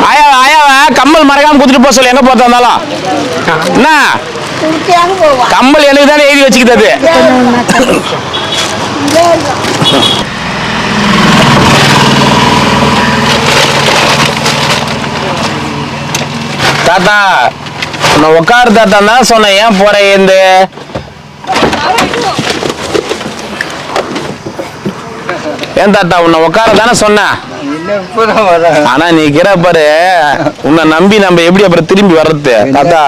ஆயாவா கம்மல் மறக்காம குடுத்துட்டு போக சொல்லி எங்க போத்தா இருந்தாலும் என்ன போவா. கம்மல் எனக்கு தானே எழுதி வச்சுக்கிட்டது. தாத்தா நான் உட்காரு தாத்தா தான் சொன்னேன். ஏன் போறேன்? இந்த ஏன் தாத்தா உன்னை உட்கார தானே சொன்னேன். ஆனா நீ பாரு உன்னை நம்பி நம்ம எப்படி அப்புறம் திரும்பி வர்றது? தாத்தா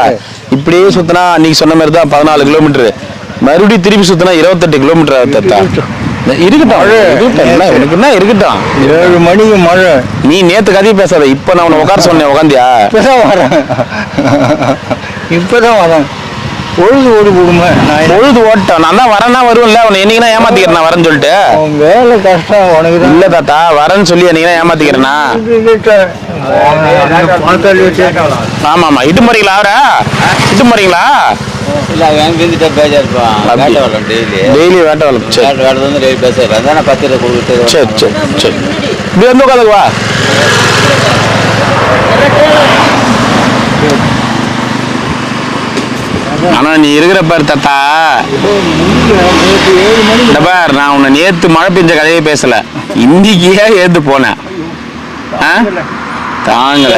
இப்படியே சுத்தினா நீங்க சொன்ன மாதிரி தான் 14 கிலோமீட்டர். மறுபடியும் திரும்பி சுத்தினா 28 கிலோமீட்டர் ஆகுது தாத்தா. இருக்கட்டும் எனக்கு என்ன இருக்கட்டும். 7 மணிக்கு மழை. நீ நேத்து கதையை பேசாத. இப்ப நான் உன்னை உட்கார சொன்னேன். உட்காந்தியா? இப்பதான் வரேன். பொழுது ஓடி போடுமே. பொழுது ஓட்டம். நான் தான் வரேன்னா வருவேன்ல. உன்னை என்னைக்குன்னா ஏமாத்திக்கிறேன் நான் வரேன்னு சொல்லிட்டு. வேலை கஷ்டம் உனக்கு இல்ல தாத்தா வரேன்னு சொல்லி என்னைக்குன்னா ஏமாத்திக்கிறேன்னா? ஆமா இட்டு போறீங்களா? அவரா இட்டு போறீங்களா? இல்ல வேண்டிட்டு பேஜா இருப்பான். வேட்டை வரலாம் டெய்லி வேட்டை வரலாம். சரி வேட்டை வந்து டெய்லி பேசுறேன். அதான் 10 ரூபா கொடுத்து. சரி இப்படி வந்து உட்காந்துக்கு வா. ஆனா நீ இருக்கிற பாரு தாத்தா. இந்த பார் நான் உன்னை நேத்து மழை பெஞ்ச கதையே பேசல. இன்னைக்கே ஏத்து போனேன். தாங்கல.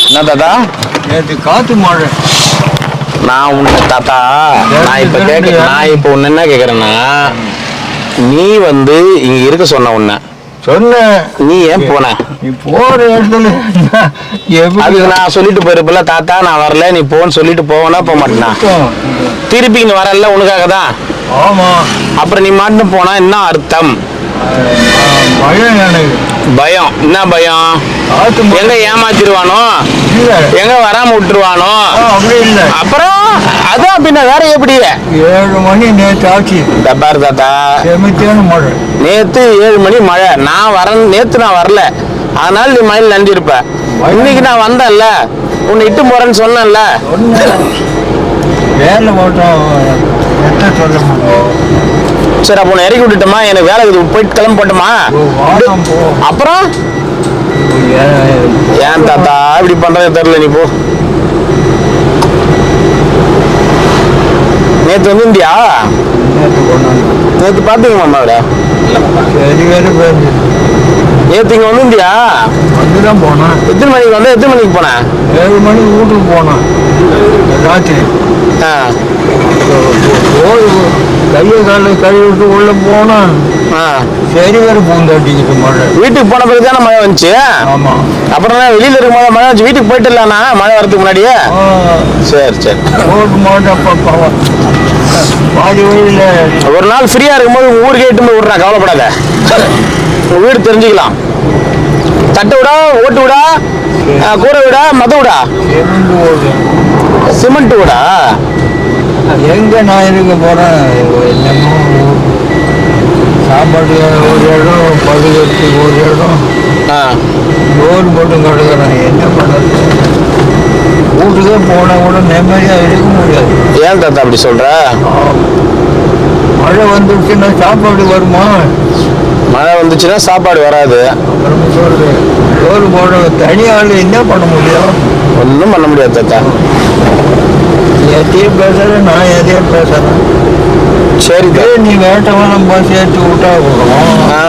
என்ன தாத்தா? நேற்று காத்து மழை. நான் உன்னை தாத்தா நான் இப்ப உன்ன என்ன கேக்குறேன்னா நீ வந்து இங்க இருக்க சொன்ன உன்ன சொன்ன நீ ஏன் போன? நீ போற இடத்துல அதுக்கு நான் சொல்லிட்டு போயிருப்பல தாத்தா நான் வரல நீ போன்னு சொல்லிட்டு போவனா போக மாட்டேனா? திருப்பி இங்க வரல உனக்காக தான். ஆமா அப்புறம் நீ மாட்டு போனா என்ன அர்த்தம்? பயம். எனக்கு பயம். என்ன பயம்? எங்க ஏமாத்திடுவானோ? எங்க வராம விட்டுருவானோ? அப்படி இல்லை. அப்புறம் அதான் பின்ன வேற எப்படி? 7 மணி நேற்று ஆச்சு. பாரு தாத்தா செமித்தியான மழை. நேத்து 7 மணி மழை. நான் வரேன். நேத்து நான் வரல. அதனால நீ மழையில் நன்றி இருப்ப. இன்னைக்கு நான் வந்தேன்ல உன்னை இட்டு போறேன்னு சொன்னேன்ல. வேலை ஓட்டம் எத்த சொல்ல முடியும். சரி அப்போ உன்னை இறக்கி விட்டுட்டோமா? எனக்கு வேலை போயிட்டு கிளம்பி போட்டோமா? அப்புறம் ஏன் தாத்தா இப்படி பண்றது தெரியல. நீ போ. நேத்து வந்துட்டியா? நேற்று பாத்தீங்க மாமா அவரை? சரி வேறு நேற்று இங்கே வந்துருந்தியா? வந்துதான் போனேன். எத்தனை மணிக்கு வந்த? எத்தனை மணிக்கு போனேன்? 7 மணிக்கு வீட்டுக்கு போனேன் ராத்திரி. ஆ கையை காலை கழுவி விட்டு உள்ள போனேன். ஆ சரி வேறு பூந்தாட்டிக்கிட்டு மழை. வீட்டுக்கு போன பிறகு தானே மழை வந்துச்சு? ஆமாம். அப்புறம் வெளியில் இருக்கும்போது மழை வந்துச்சு. வீட்டுக்கு போயிட்டு இல்லைண்ணா மழை வரதுக்கு முன்னாடியே? சரி சரி. ரோடு மாட்டப்பா பாதி வழியில் ஒரு நாள் ஃப்ரீயாக இருக்கும்போது உங்கள் ஊருக்கே இட்டு போய் விட்றேன், கவலைப்படாத. உங்கள் வீடு தெரிஞ்சுக்கலாம். தட்டு விடா, ஓட்டு விடா, கூரை விடா, மத விடா, எங்க ஓடு சிமெண்ட் விடா. எங்க நான் இருக்க போறேன்? என்னமோ சாப்பாடு ஒரு இடம், படுக்கிறதுக்கு ஒரு இடம், ஆ ரோடு போட்டு கிடக்குறேன். என்ன பண்ணுறது? வீட்டுக்கே போனால் கூட நிம்மதியாக இருக்க முடியாது. ஏன் தாத்தா அப்படி சொல்ற? மழை வந்துடுச்சுன்னா சாப்பாடு வருமா? மழை வந்துச்சுன்னா சாப்பாடு வராது. அப்புறம் சொல்கிறேன் ரோடு போட தனியால் என்ன பண்ண முடியும்? ஒன்றும் பண்ண முடியாது தாத்தா. எதையும் பேசுகிறேன், நான் எதையும் பேசுகிறேன். சரி நீ வேட்டவன் நம்ம சேர்த்து விட்டா போகிறோம். ஆ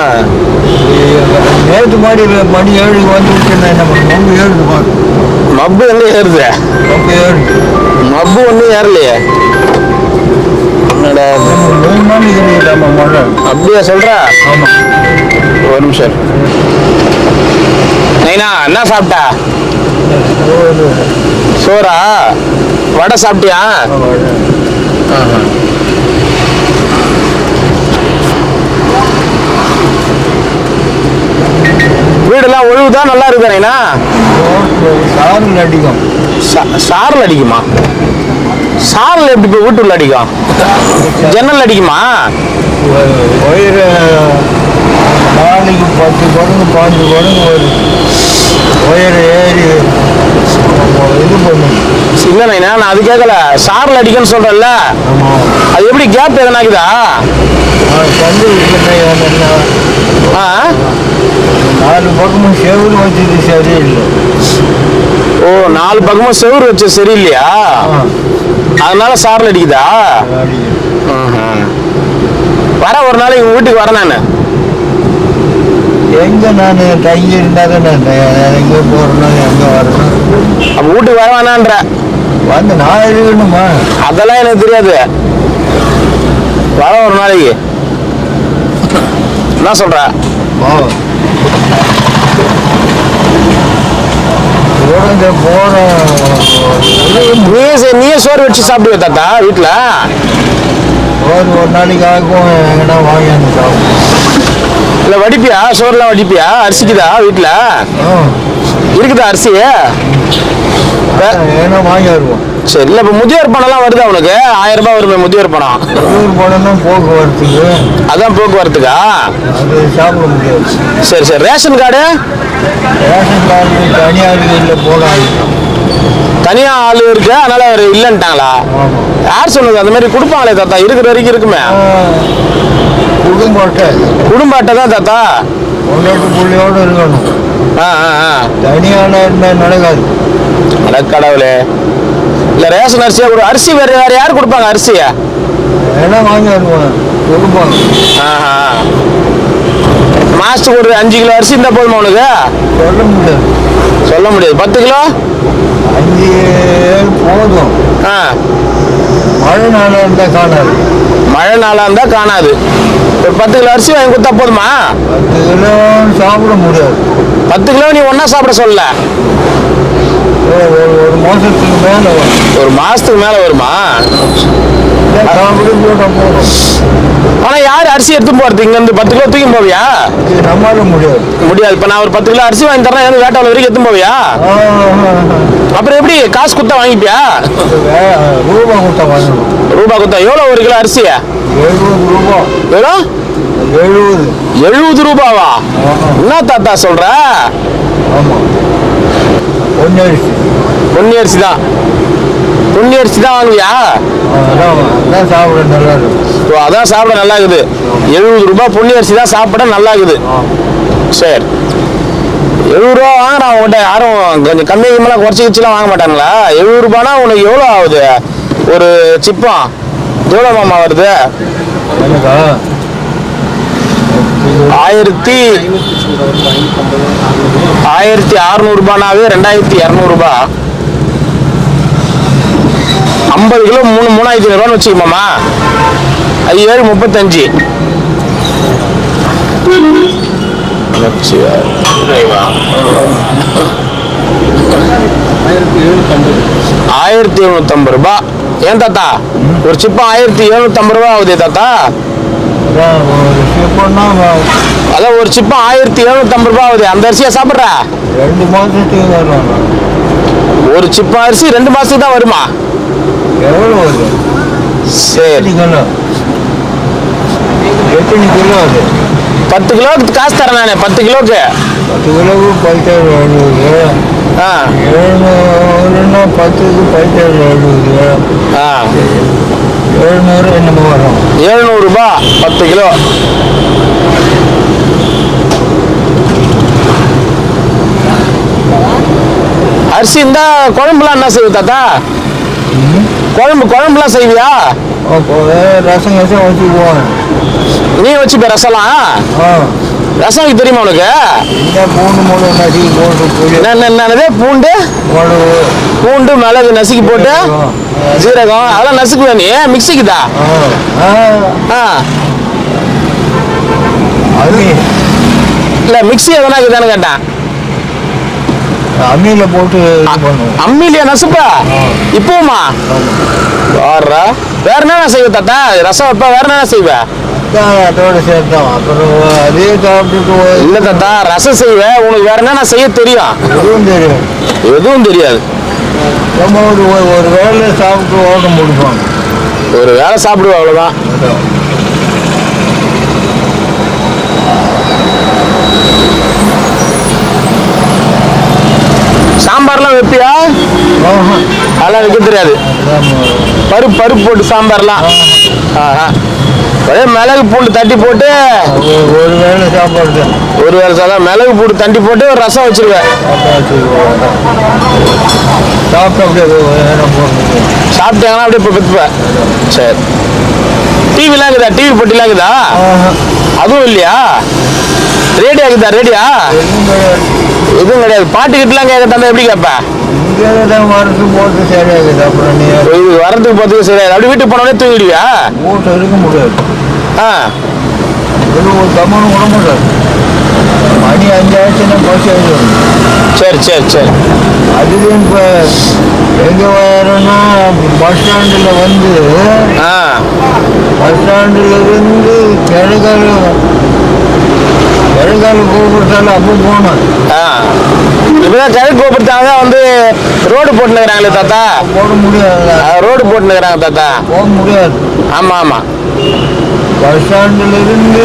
நேற்று மாதிரி மணி 7க்கு வந்து விட்டுன்னா என்ன பண்ணுவோம்? 7க்கு மாட்டோம். மப்பு எங்க ஏறுது? அப்போ 7 மப்பு ஒன்றும் ஏறலையே. என்னடா 3 மணிக்கு இல்லாம மழை. அப்படியா சொல்ற? ஆமாம். ஒரு நிமிஷம். நைனா என்ன சாப்பிட்டா? சோறா? வடை சாப்பிட்டியா? வீடெல்லாம் ஒழுகுதா? நல்லா இருக்கா நைனா? சாரல் அடிக்கும். சாரல் அடிக்குமா? சாரல் எப்படி போய் வீட்டுள்ள அடிக்கும்? ஜன்னல் அடிக்குமா? ஒயரு நாளைக்கு 10 குடங்கு 5 குடங்கு வரும். ஒயர் ஏறி இது பண்ணும். இல்லை நைனா, நான் அது கேட்கல. சாரல் அடிக்குன்னு சொல்றேன்ல, ஆமாம். அது எப்படி கேப் எதனாக்குதா? தண்ணி என்ன ஆ 4 பக்கமும் செவுரு வச்சது சரியில்லை. ஓ 4 பக்கமும் செவுரு வச்சு சரியில்லையா? அதனால சாரல் அடிக்குதா? வர ஒரு நாளைக்கு உங்க வீட்டுக்கு வரேன் நான். எங்க நான் கையில் இருந்தால் நான் எங்கே போகிறேன்னா எங்கே வரணும்? அப்ப வீட்டுக்கு வர வேணான்ற? வந்து நான் இருக்கணுமா? அதெல்லாம் எனக்கு தெரியாது. வர ஒரு நாளைக்கு. என்ன சொல்ற? நீயே சோறு வச்சு சாப்பிடுவே தாத்தா வீட்டுல? ஒரு நாளைக்கு ஆகும். எங்கன்னா வாங்கி சாப்பிடும். இல்ல வடிப்பியா? சோறுலாம் வடிப்பியா? அரிசிக்குதா வீட்டுல? இருக்குதா அரிசி? ஏன்னா வாங்கி வருவோம். சரி. இல்ல இப்ப முதியோர் பணம்லாம் வருதா உனக்கு? 1000 ரூபாய் வருமே முதியோர் பணம். முதியோர் பணம்னா போக்குவரத்துக்கு. அதான் போக்குவரத்துக்கா? அது சாப்பிட முடியாது. சரி சரி. Ration card? ரேஷன் கார்டு தனியாருக்கு இல்லை போடாது. தனியா ஆளு இருக்கு, அதனால அவர் இல்லைன்ட்டாங்களா? யார் சொன்னது? அந்த மாதிரி கொடுப்பாங்களே தாத்தா, இருக்கிற வரைக்கும் இருக்குமே. குடும்ப அட்டை. குடும்ப அட்டை தான் தாத்தா. ஒன்றோட்டு புள்ளியோடு இருக்கணும். தனியான இருந்தால் நடக்காது. கடவுளே. இல்ல ரேஷன் அரிசியா கொடு. அரிசி வேற வேற யார் கொடுப்பாங்க அரிசியா? ஏன்னா வாங்கி வருவோம் கொடுப்பாங்க. மாசத்துக்கு ஒரு 5 கிலோ அரிசி இருந்தா போதுமா உனக்கு? சொல்ல முடியாது. சொல்ல முடியாது. 10 கிலோ 5 போதும். மழை நாளாக இருந்தால் காணாது. மழை நாளாக இருந்தால் காணாது. ஒரு 10 கிலோ அரிசி வாங்கி கொடுத்தா போதுமா? 10 கிலோ சாப்பிட முடியாது. 10 கிலோ நீ ஒன்றா சாப்பிட சொல்லல. ஒரு மாதத்துக்கு மேலே வரும். ஒரு மாதத்துக்கு மேலே வருமா? சாப்பிட போட்டால் போதும். ஆனால் யார் அரிசி எடுத்து போகிறது? இங்கேருந்து 10 கிலோ தூக்கி போவியா? நம்மளால முடியாது. முடியாது. இப்போ நான் ஒரு 10 கிலோ அரிசி வாங்கி தரேன், எனக்கு வேட்டாவில் வரைக்கும் எடுத்து போவியா? அப்புறம் எப்படி காசு கொடுத்தா வாங்கிப்பியா? ரூபா கொடுத்தா வாங்கணும். ரூபா கொடுத்தா எவ்வளோ ஒரு கிலோ அரிசியா? 70 ரூபா. எவ்வளோ? 70 ரூபாவா? என்ன தாத்தா சொல்ற? ஆமாம். பொன்னி அரிசி தான். பொன்னி அரிசி தான் வாங்குவியா? அதான் சாப்பிட நல்லா இருக்குது. அதான் சாப்பிட நல்லா இருக்குது. 70 ரூபாய் பொன்னி அரிசி தான் சாப்பிட நல்லா இருக்குது. சரி. 70 ரூபா வாங்குறான் உங்கள்கிட்ட. யாரும் கொஞ்சம் கம்மியெல்லாம் குறைச்சி வச்சுலாம் வாங்க மாட்டாங்களா? 70 ரூபானா உனக்கு எவ்வளோ ஆகுது ஒரு சிப்பம்? எவ்வளோ மாமா வருது? எனக்கா 1600 2200 50 கிலோ 3500 வச்சுக்கோமாமா. அது 735. ₹1750. ஏன் தாத்தா ஒரு சிப்பம் ₹1750 ஆகுது தாத்தா? அதான் ஒரு சிப்பம் ₹1750 ஆகுது. அந்த அரிசியா சாப்பிட்ற? 2 மாதத்துக்கு வரும். ஒரு சிப்பம் அரிசி 2 மாசத்துக்கு தான் வருமா? எவ்வளோ வருது? சரி, கிலோ எத்தனை கிலோ அது? 10 கிலோவுக்கு காசு தரேன் நானே. 10 கிலோவுக்கு 10 கிலோவுக்கு 1770. ஆ 700ன்னா 10க்கு 1770. ஆ 700 என்னமோ வரும். ₹700 10 கிலோ. அரிசி இருந்தா குழம்புலாம் என்ன செய்வ தாத்தா? குழம்புலாம் செய்வியா? அப்போ ரசம் வச்சுக்குவோம். நீ வச்சுப்ப ரசம்லாம்? ரசம் வைக்க தெரியுமா உனக்கு? இந்த பூண்டு நசுக்கி போட்டு என்னது? பூண்டு மிளகு நசுக்கி போட்டு ஜீரகம் அதெல்லாம் நசுக்குவ நீ? மிக்சிக்குதா? இல்ல மிக்சி எதனா இருக்குதான்னு கேட்டேன். அம்மியில போட்டு அம்மியிலையா நசுப்பா? இப்போமா? வேற என்ன செய்வ தாத்தா? ரசம் வைப்ப, வேற என்ன செய்வ? அதோட சேர்த்தோம். அப்புறம் அதே சாப்பிட்டுட்டு இல்ல தாத்தா, ரசம் செய்வ, உனக்கு வேற என்ன செய்ய தெரியும்? எதுவும் தெரியும். எதுவும் தெரியாது. நம்ம ஒரு வேலை சாப்பிட்டு ஓட்ட முடிப்போம். ஒரு வேலை சாப்பிடுவோம், அவ்வளவுதான். சாம்பார்லாம் வைப்பியா? அதெல்லாம் வைக்க தெரியாது. பருப்பு போட்டு சாம்பார்லாம் ஒரே மிளகு பூண்டு தட்டி போட்டு ஒரு வேளை சாப்பாடு. ஒரு வேளை சாதம் மிளகு பூண்டு தட்டி போட்டு ஒரு ரசம் வச்சிருவேன். சாப்பிட்டாங்கன்னா அப்படியே இப்போ பெற்றுப்பேன். சரி, டிவிலாம் இருக்குதா? டிவி போட்டிலாம் இருக்குதா? அதுவும் இல்லையா? ரேடியோ இருக்குதா? ரேடியா எதுவும் கிடையாது. பாட்டு கிட்டலாம் கேட்க தந்தா எப்படி கேட்ப? வரது போட்டு சரியாகுது. அப்புறம் நீ வரதுக்கு போறதுக்கு சரியாது. அப்படி வீட்டுக்கு போனோடனே தூங்கிடுவியா? வீட்டு இருக்க முடியாது. ஒரு தம்மனு விட முடியாது. மணி 5 ஆயிடுச்சுன்னா பஸ் ஆயிடும். சரி சரி சரி. அதுலேயும் இப்போ எங்கே வரணும்னா பஸ் ஸ்டாண்டில் வந்து பஸ் ஸ்டாண்டில் இருந்து கிழக்கால் கோபுரத்தால் அப்போ போனோம். இப்பதான் கிழக்கு கோபுரத்தால தான் வந்து ரோடு போட்டுனுக்குறாங்களே தாத்தா. போட முடியாது. ரோடு போட்டுனுக்குறாங்க தாத்தா. போக முடியாது. ஆமா ஆமா. பஸ் ஸ்டாண்டில் இருந்து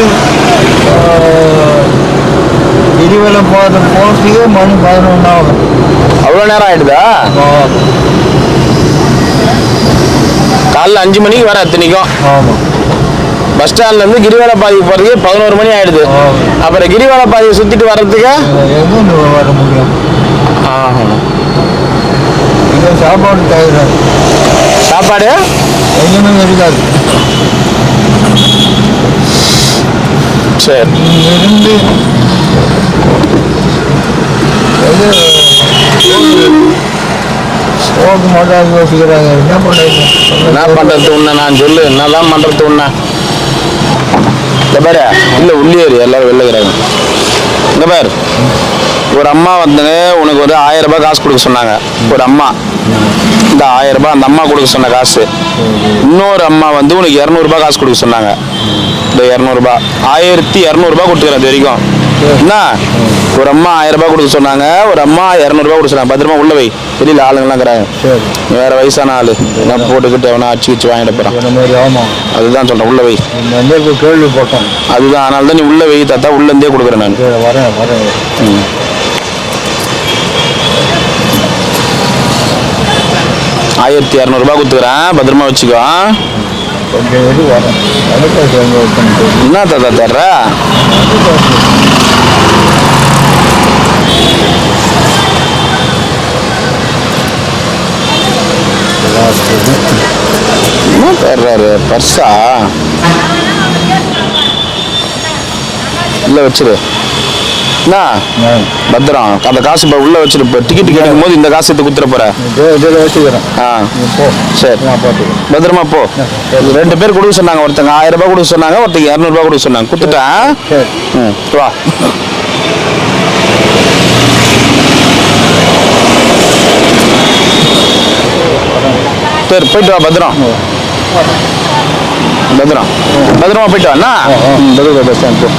கிரிவல பாதம் போகிறதுக்கு மணி 11 ஆகும். அவ்வளோ நேரம் ஆயிடுதா? காலைல 5 மணிக்கு வர அத்தனைக்கும். ஆமாம். பஸ் ஸ்டாண்ட்ல இருந்து கிரிவல பாதைக்கு போறதுக்கு 11 மணி ஆயிடுது. அப்புறம் கிரிவல பாதையை சுத்திட்டு வர்றதுக்கு எதுவும் வர முடியும். இங்கே சாப்பாடு தயாராது. சாப்பாடு எங்கேயுமே இருக்காது. சரி. இருந்து போக மாட்டாங்க யோசிக்கிறாங்க. என்ன பண்ணுறது? என்ன பண்றது உன்ன? நான் சொல்லு, என்னதான் பண்றது உன்ன? இந்த பாரு, இல்லை உள்ளேரு, எல்லாரும் வெளிலுக்கிறாங்க. இந்த பாரு, ஒரு அம்மா வந்து உனக்கு ஒரு 1000 ரூபாய் காசு கொடுக்க சொன்னாங்க. ஒரு அம்மா இந்த 1000 ரூபாய் அந்த அம்மா கொடுக்க சொன்ன காசு. இன்னொரு அம்மா வந்து உனக்கு 200 ரூபாய் காசு கொடுக்க சொன்னாங்க. இந்த 200 ரூபாய் 1200 ரூபாய் கொடுத்துக்கிறேன் இது வரைக்கும். என்ன, ஒரு அம்மா 1000 ரூபாய் கொடுக்க சொன்னாங்க, ஒரு அம்மா 200 ரூபாய் கொடுக்க சொன்னாங்க. பத்திரமா உள்ள வை, வெளியில் ஆளுங்கெல்லாம் இருக்கிறாங்க. வேற வயசான ஆளு எல்லாம் போட்டுக்கிட்டு எவனா அடிச்சு வாங்கிட்டு போறான். அதுதான் சொல்றேன், உள்ள வை. கேள்வி போட்டோம். அதுதான், அதனால தான் நீ உள்ள வை தாத்தா, உள்ள இருந்தே கொடுக்குறேன் நான். வரேன். 1200 ரூபாய் கொடுத்துக்கிறேன், பத்திரமா வச்சுக்கோ. என்ன தாத்தா தர்ற? என்ன தர்றாரு? பர்ஸா? உள்ள வச்சிரு. என்ன பத்திரம் அந்த காசு இப்போ உள்ள வச்சிரு. இப்போ டிக்கெட் கேட்கும் போது இந்த காசு எடுத்து குத்துற போற. இதில் வச்சுக்கிறேன். சரி நான் பார்த்துக்கிறேன். பத்திரமா போ. 2 பேர் கொடுக்க சொன்னாங்க. ஒருத்தங்க 1000 ரூபாய் கொடுக்க சொன்னாங்க, ஒருத்தங்க 200 ரூபாய் கொடுக்க சொன்னாங்க. குத்துட்டேன். வா. சரி போயிட்டு வா. பத்திரம் பத்திரம் பத்திரமா போயிட்டு வாண்ணா. பஸ் ஸ்டாண்ட் போ.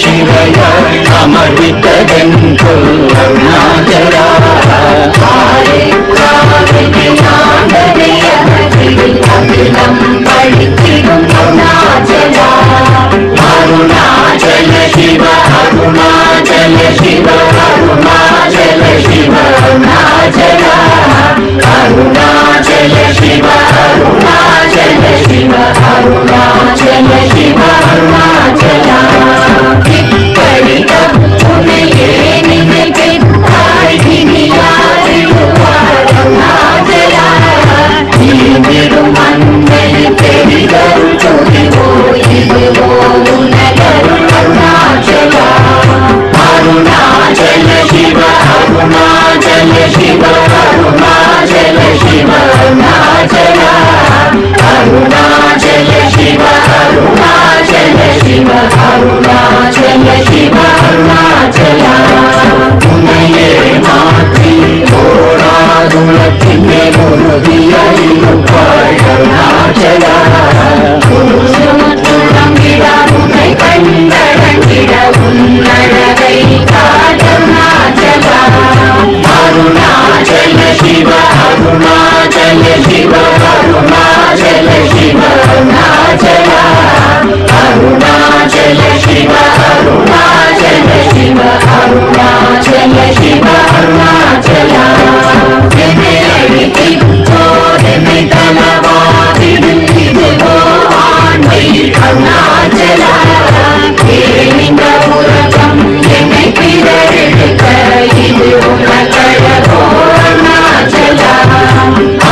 ಶಿವಯ ಅಮೃತವೆಂದು ಅರುಣಾಚಲ அகிலம் பழித்திடும் அருணாச்சல அருணாச்சல சிவ அருணாச்சல சிவ அருணாச்சல சிவ அருணாச்சல அருணாச்சல சிவ அருணாச்சல சிவ அருணாச்சல சிவ அருணாச்சல இப்படிதான் உன்னையே நினைத்தாய் இனியாதிடுவார் அருணாச்சல நீந்திடும் மண்ணை பெரிதொரு துதிவோ இதுவோ உனதருள் அருணாச்சல அருணாச்சல சிவ அருணாச்சல சிவ அருணாச்சல சிவ அருணாச்சல அருணாச்சல சிவ அருணாச்சல சிவ அருணாச்சல சிவ அருணாச்சல உன்னையே மாற்றி ஓடாதுலத்தின் முருகியிருப்பாய் அருணாச்சல உன்னை கண்டடங்கிட உன்னழகை காதருணாச்சல அருணாச்சல சிவ அருணாச்சல சிவ அருணாச்சல சிவ அருணாச்சல அருணாச்சல சிவ அருணாச்சல சிவ அருணாச்சல சிவ அருணாச்சல என்னை அழித்தோதனை தலவாதிடும் இதுவோ ஆண்மை அருணாச்சல ஏனிந்த உலகம் என்னை பிறரெடுக்க இது உனக்கழகோ அருணாச்சல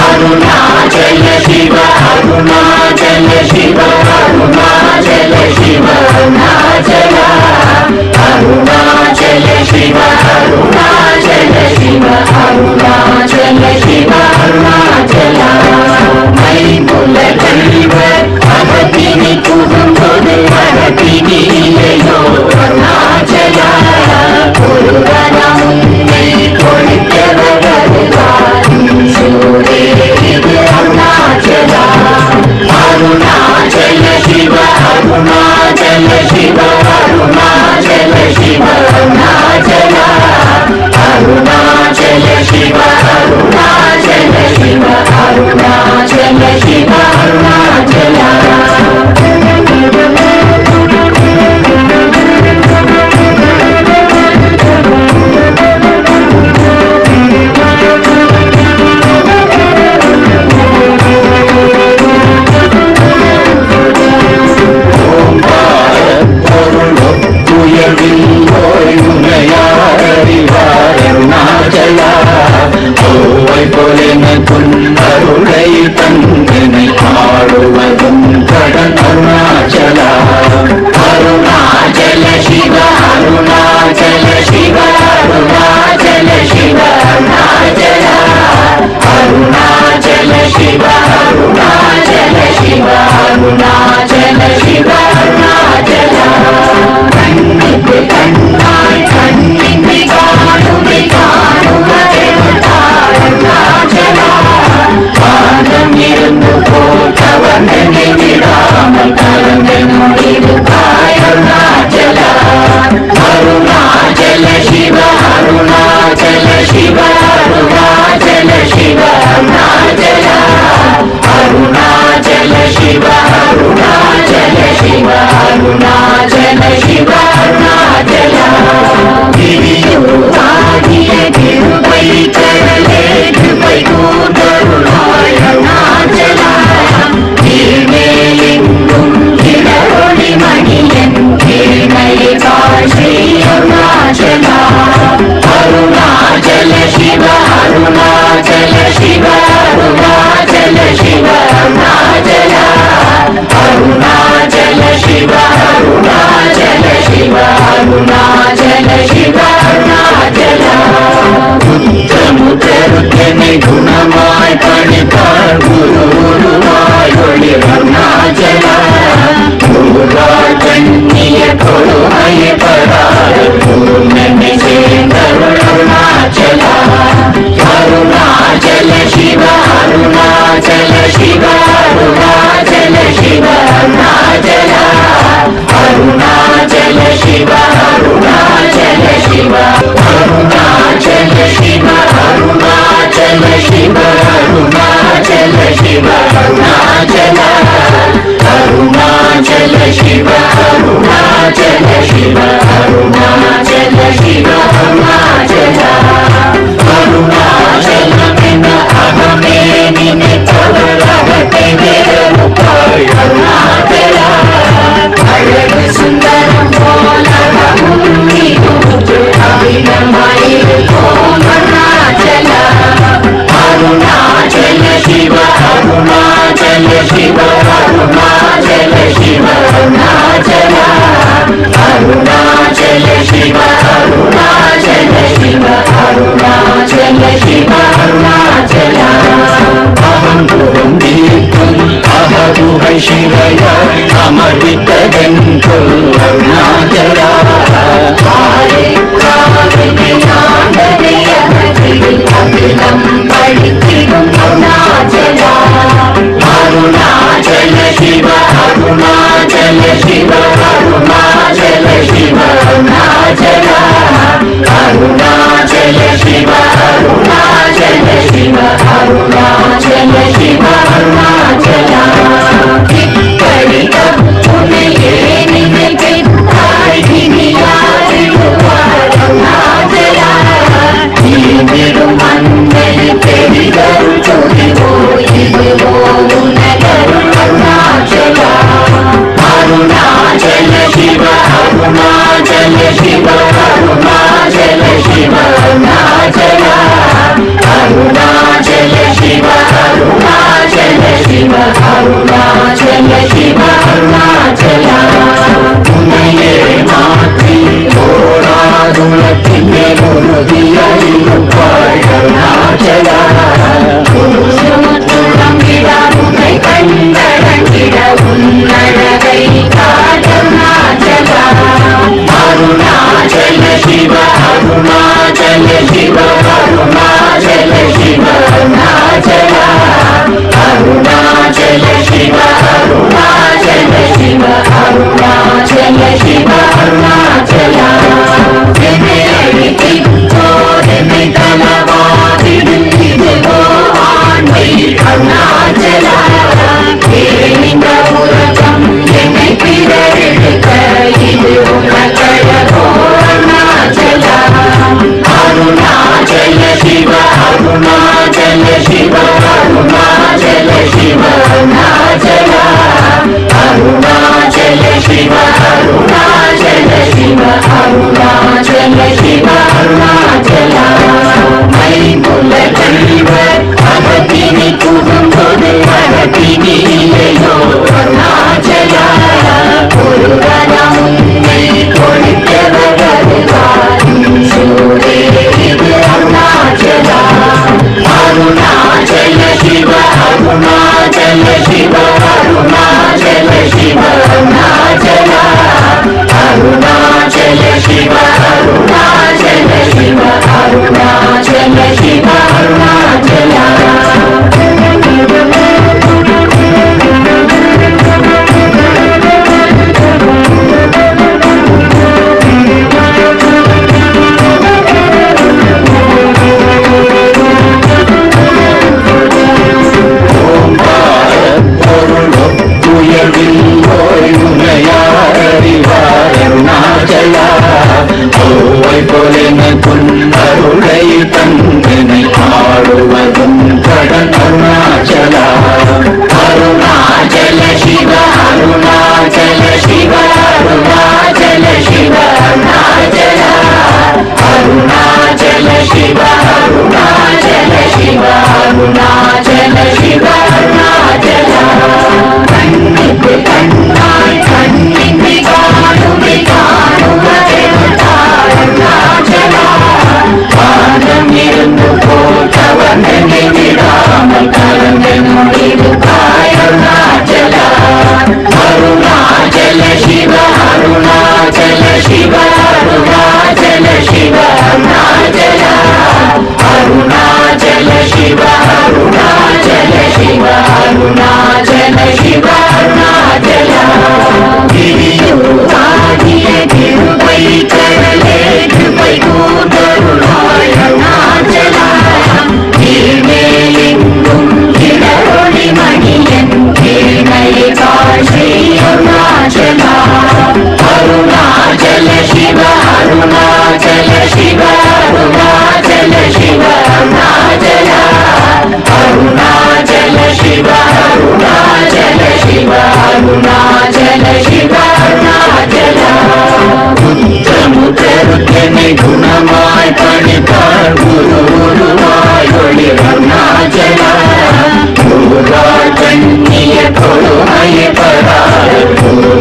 அருணாச்சல சிவ அருணாச்சல சிவ அருணாச்சல சிவ அருணாச்சல அருணாச்சல சிவ அருணாச்சல சிவ அருணாச்சல சிவ அருணாச்சல மைமுல கழிவர் அகத்தினி புகும்போது அகத்தினியோ அருணாச்சல ஒருவரம் உன்னை கொடுத்தவர் வருவார் சூரே இது அருணாச்சல அருணாச்சல சிவ அருணாச்சல சிவ அருணாச்சல சிவ அருணாச்சல அருணாச்சல சிவ அருணாச்சல சிவ அருணாச்சல சிவ அருணாச்சல அருணாச்சல शिव अरुणाचल शिव अरुणाचल अरुणाचल शिव अरुणाचल शिव अरुणाचल शिव अरुणाचल முத்தமுத்தருத்தனை குணமாய் பணித்தார் குருவாய் ஒளி அருணாச்சல குருவாய் கண்ணிய கொடுமைய படாத குருமென்னை சேர்ந்தருள் அருணாச்சல அருணாச்சல சிவ அருணாச்சல சிவ அருணாச்சல சிவ அருணாச்சல அருணாச்சல சிவ அருணாச்சல சிவ அருணாச்சல शिव अरुणाचल शिव अरुणाचल शिव अरुणाचल अरुणाचल शिव अरुणाचल शिव अरुणाचल शिव अरुणाचल अरुणाचल बिन अहमे निमित्तवरहते वेरुपाय अरुणाचल अழகு சுந்தரம் போல அபிநமாயிருக்கும் அருணாச்சல அருணாச்சல சிவ அருணாச்சல சிவ அருணாச்சல சிவ அருணாச்சல அருணாச்சல சிவ அருணாச்சல சிவ அருணாச்சல சிவ அருணாச்சல அகங்குரும் தீர்க்கும் அகதுகை சிவய அமர்வித்ததன் கொல் அருணாச்சல அகிலம் பழித்திடும் அருணாச்சல அருணாச்சல சிவ அருணாச்சல சிவ அருணாச்சல சிவ அருணாச்சல அருணாச்சல சிவ அருணாச்சல சிவ அருணாச்சல சிவ அருணாச்சல இப்படி உன்னையே நினைத்தாய் இனியாரிடுவார் அருணாச்சல நீந்திடும் மண்ணை பெரிதருள் துதிவோ இதுவோ உனதருள் அருணாச்சல அருணாச்சல சிவ அருணாச்சல சிவ அருணாச்சல சிவ அருணாச்சல அருணாச்சல சிவ அருணாச்சல சிவ அருணாச்சல சிவ அருணாச்சல உன்னையே மாற்றி ஓடாதுலத்தின் உறுதியாயிருப்பாய் அருணாச்சல உன்னை கண்டடங்கிட உன்னழகை காட்டருணாச்சல அருணாச்சல சிவ அருணாச்சல சிவ அருணாச்சல சிவ அருணாச்சல அருணாச்சல சிவ அருணாச்சல சிவ அருணாச்சல சிவ அருணாச்சல என்னை அழித்தோர் என்னை தலவாதிடும் இதுவோ ஆண்மை அருணாச்சல இந்த உலகம் என்னை பிறரெடுக்க இது உனக்கழகோ அருணாச்சல அருணாச்சல சிவ அருணாச்சல சிவ அருணாச்சல சிவ அருணாச்சல அருணாச்சல சிவ அருணாச்சல சிவ அருணாச்சல சிவ அருணாச்சல மைமுல கழிவர் அகத்தினை புகும்போது அகத்தினிலையோ அருணாச்சல ஒருவரம் உன்னை கொடுத்தவருவார் சூரே இது அருணாச்சல அருணாச்சல சிவ அருணாச்சல சிவ அருணாச்சல சிவ அருணாச்சல அருணாச்சல சிவ அருணாச்சல சிவ ஒரு நாள் கண்ணிய கொடுமையை படாத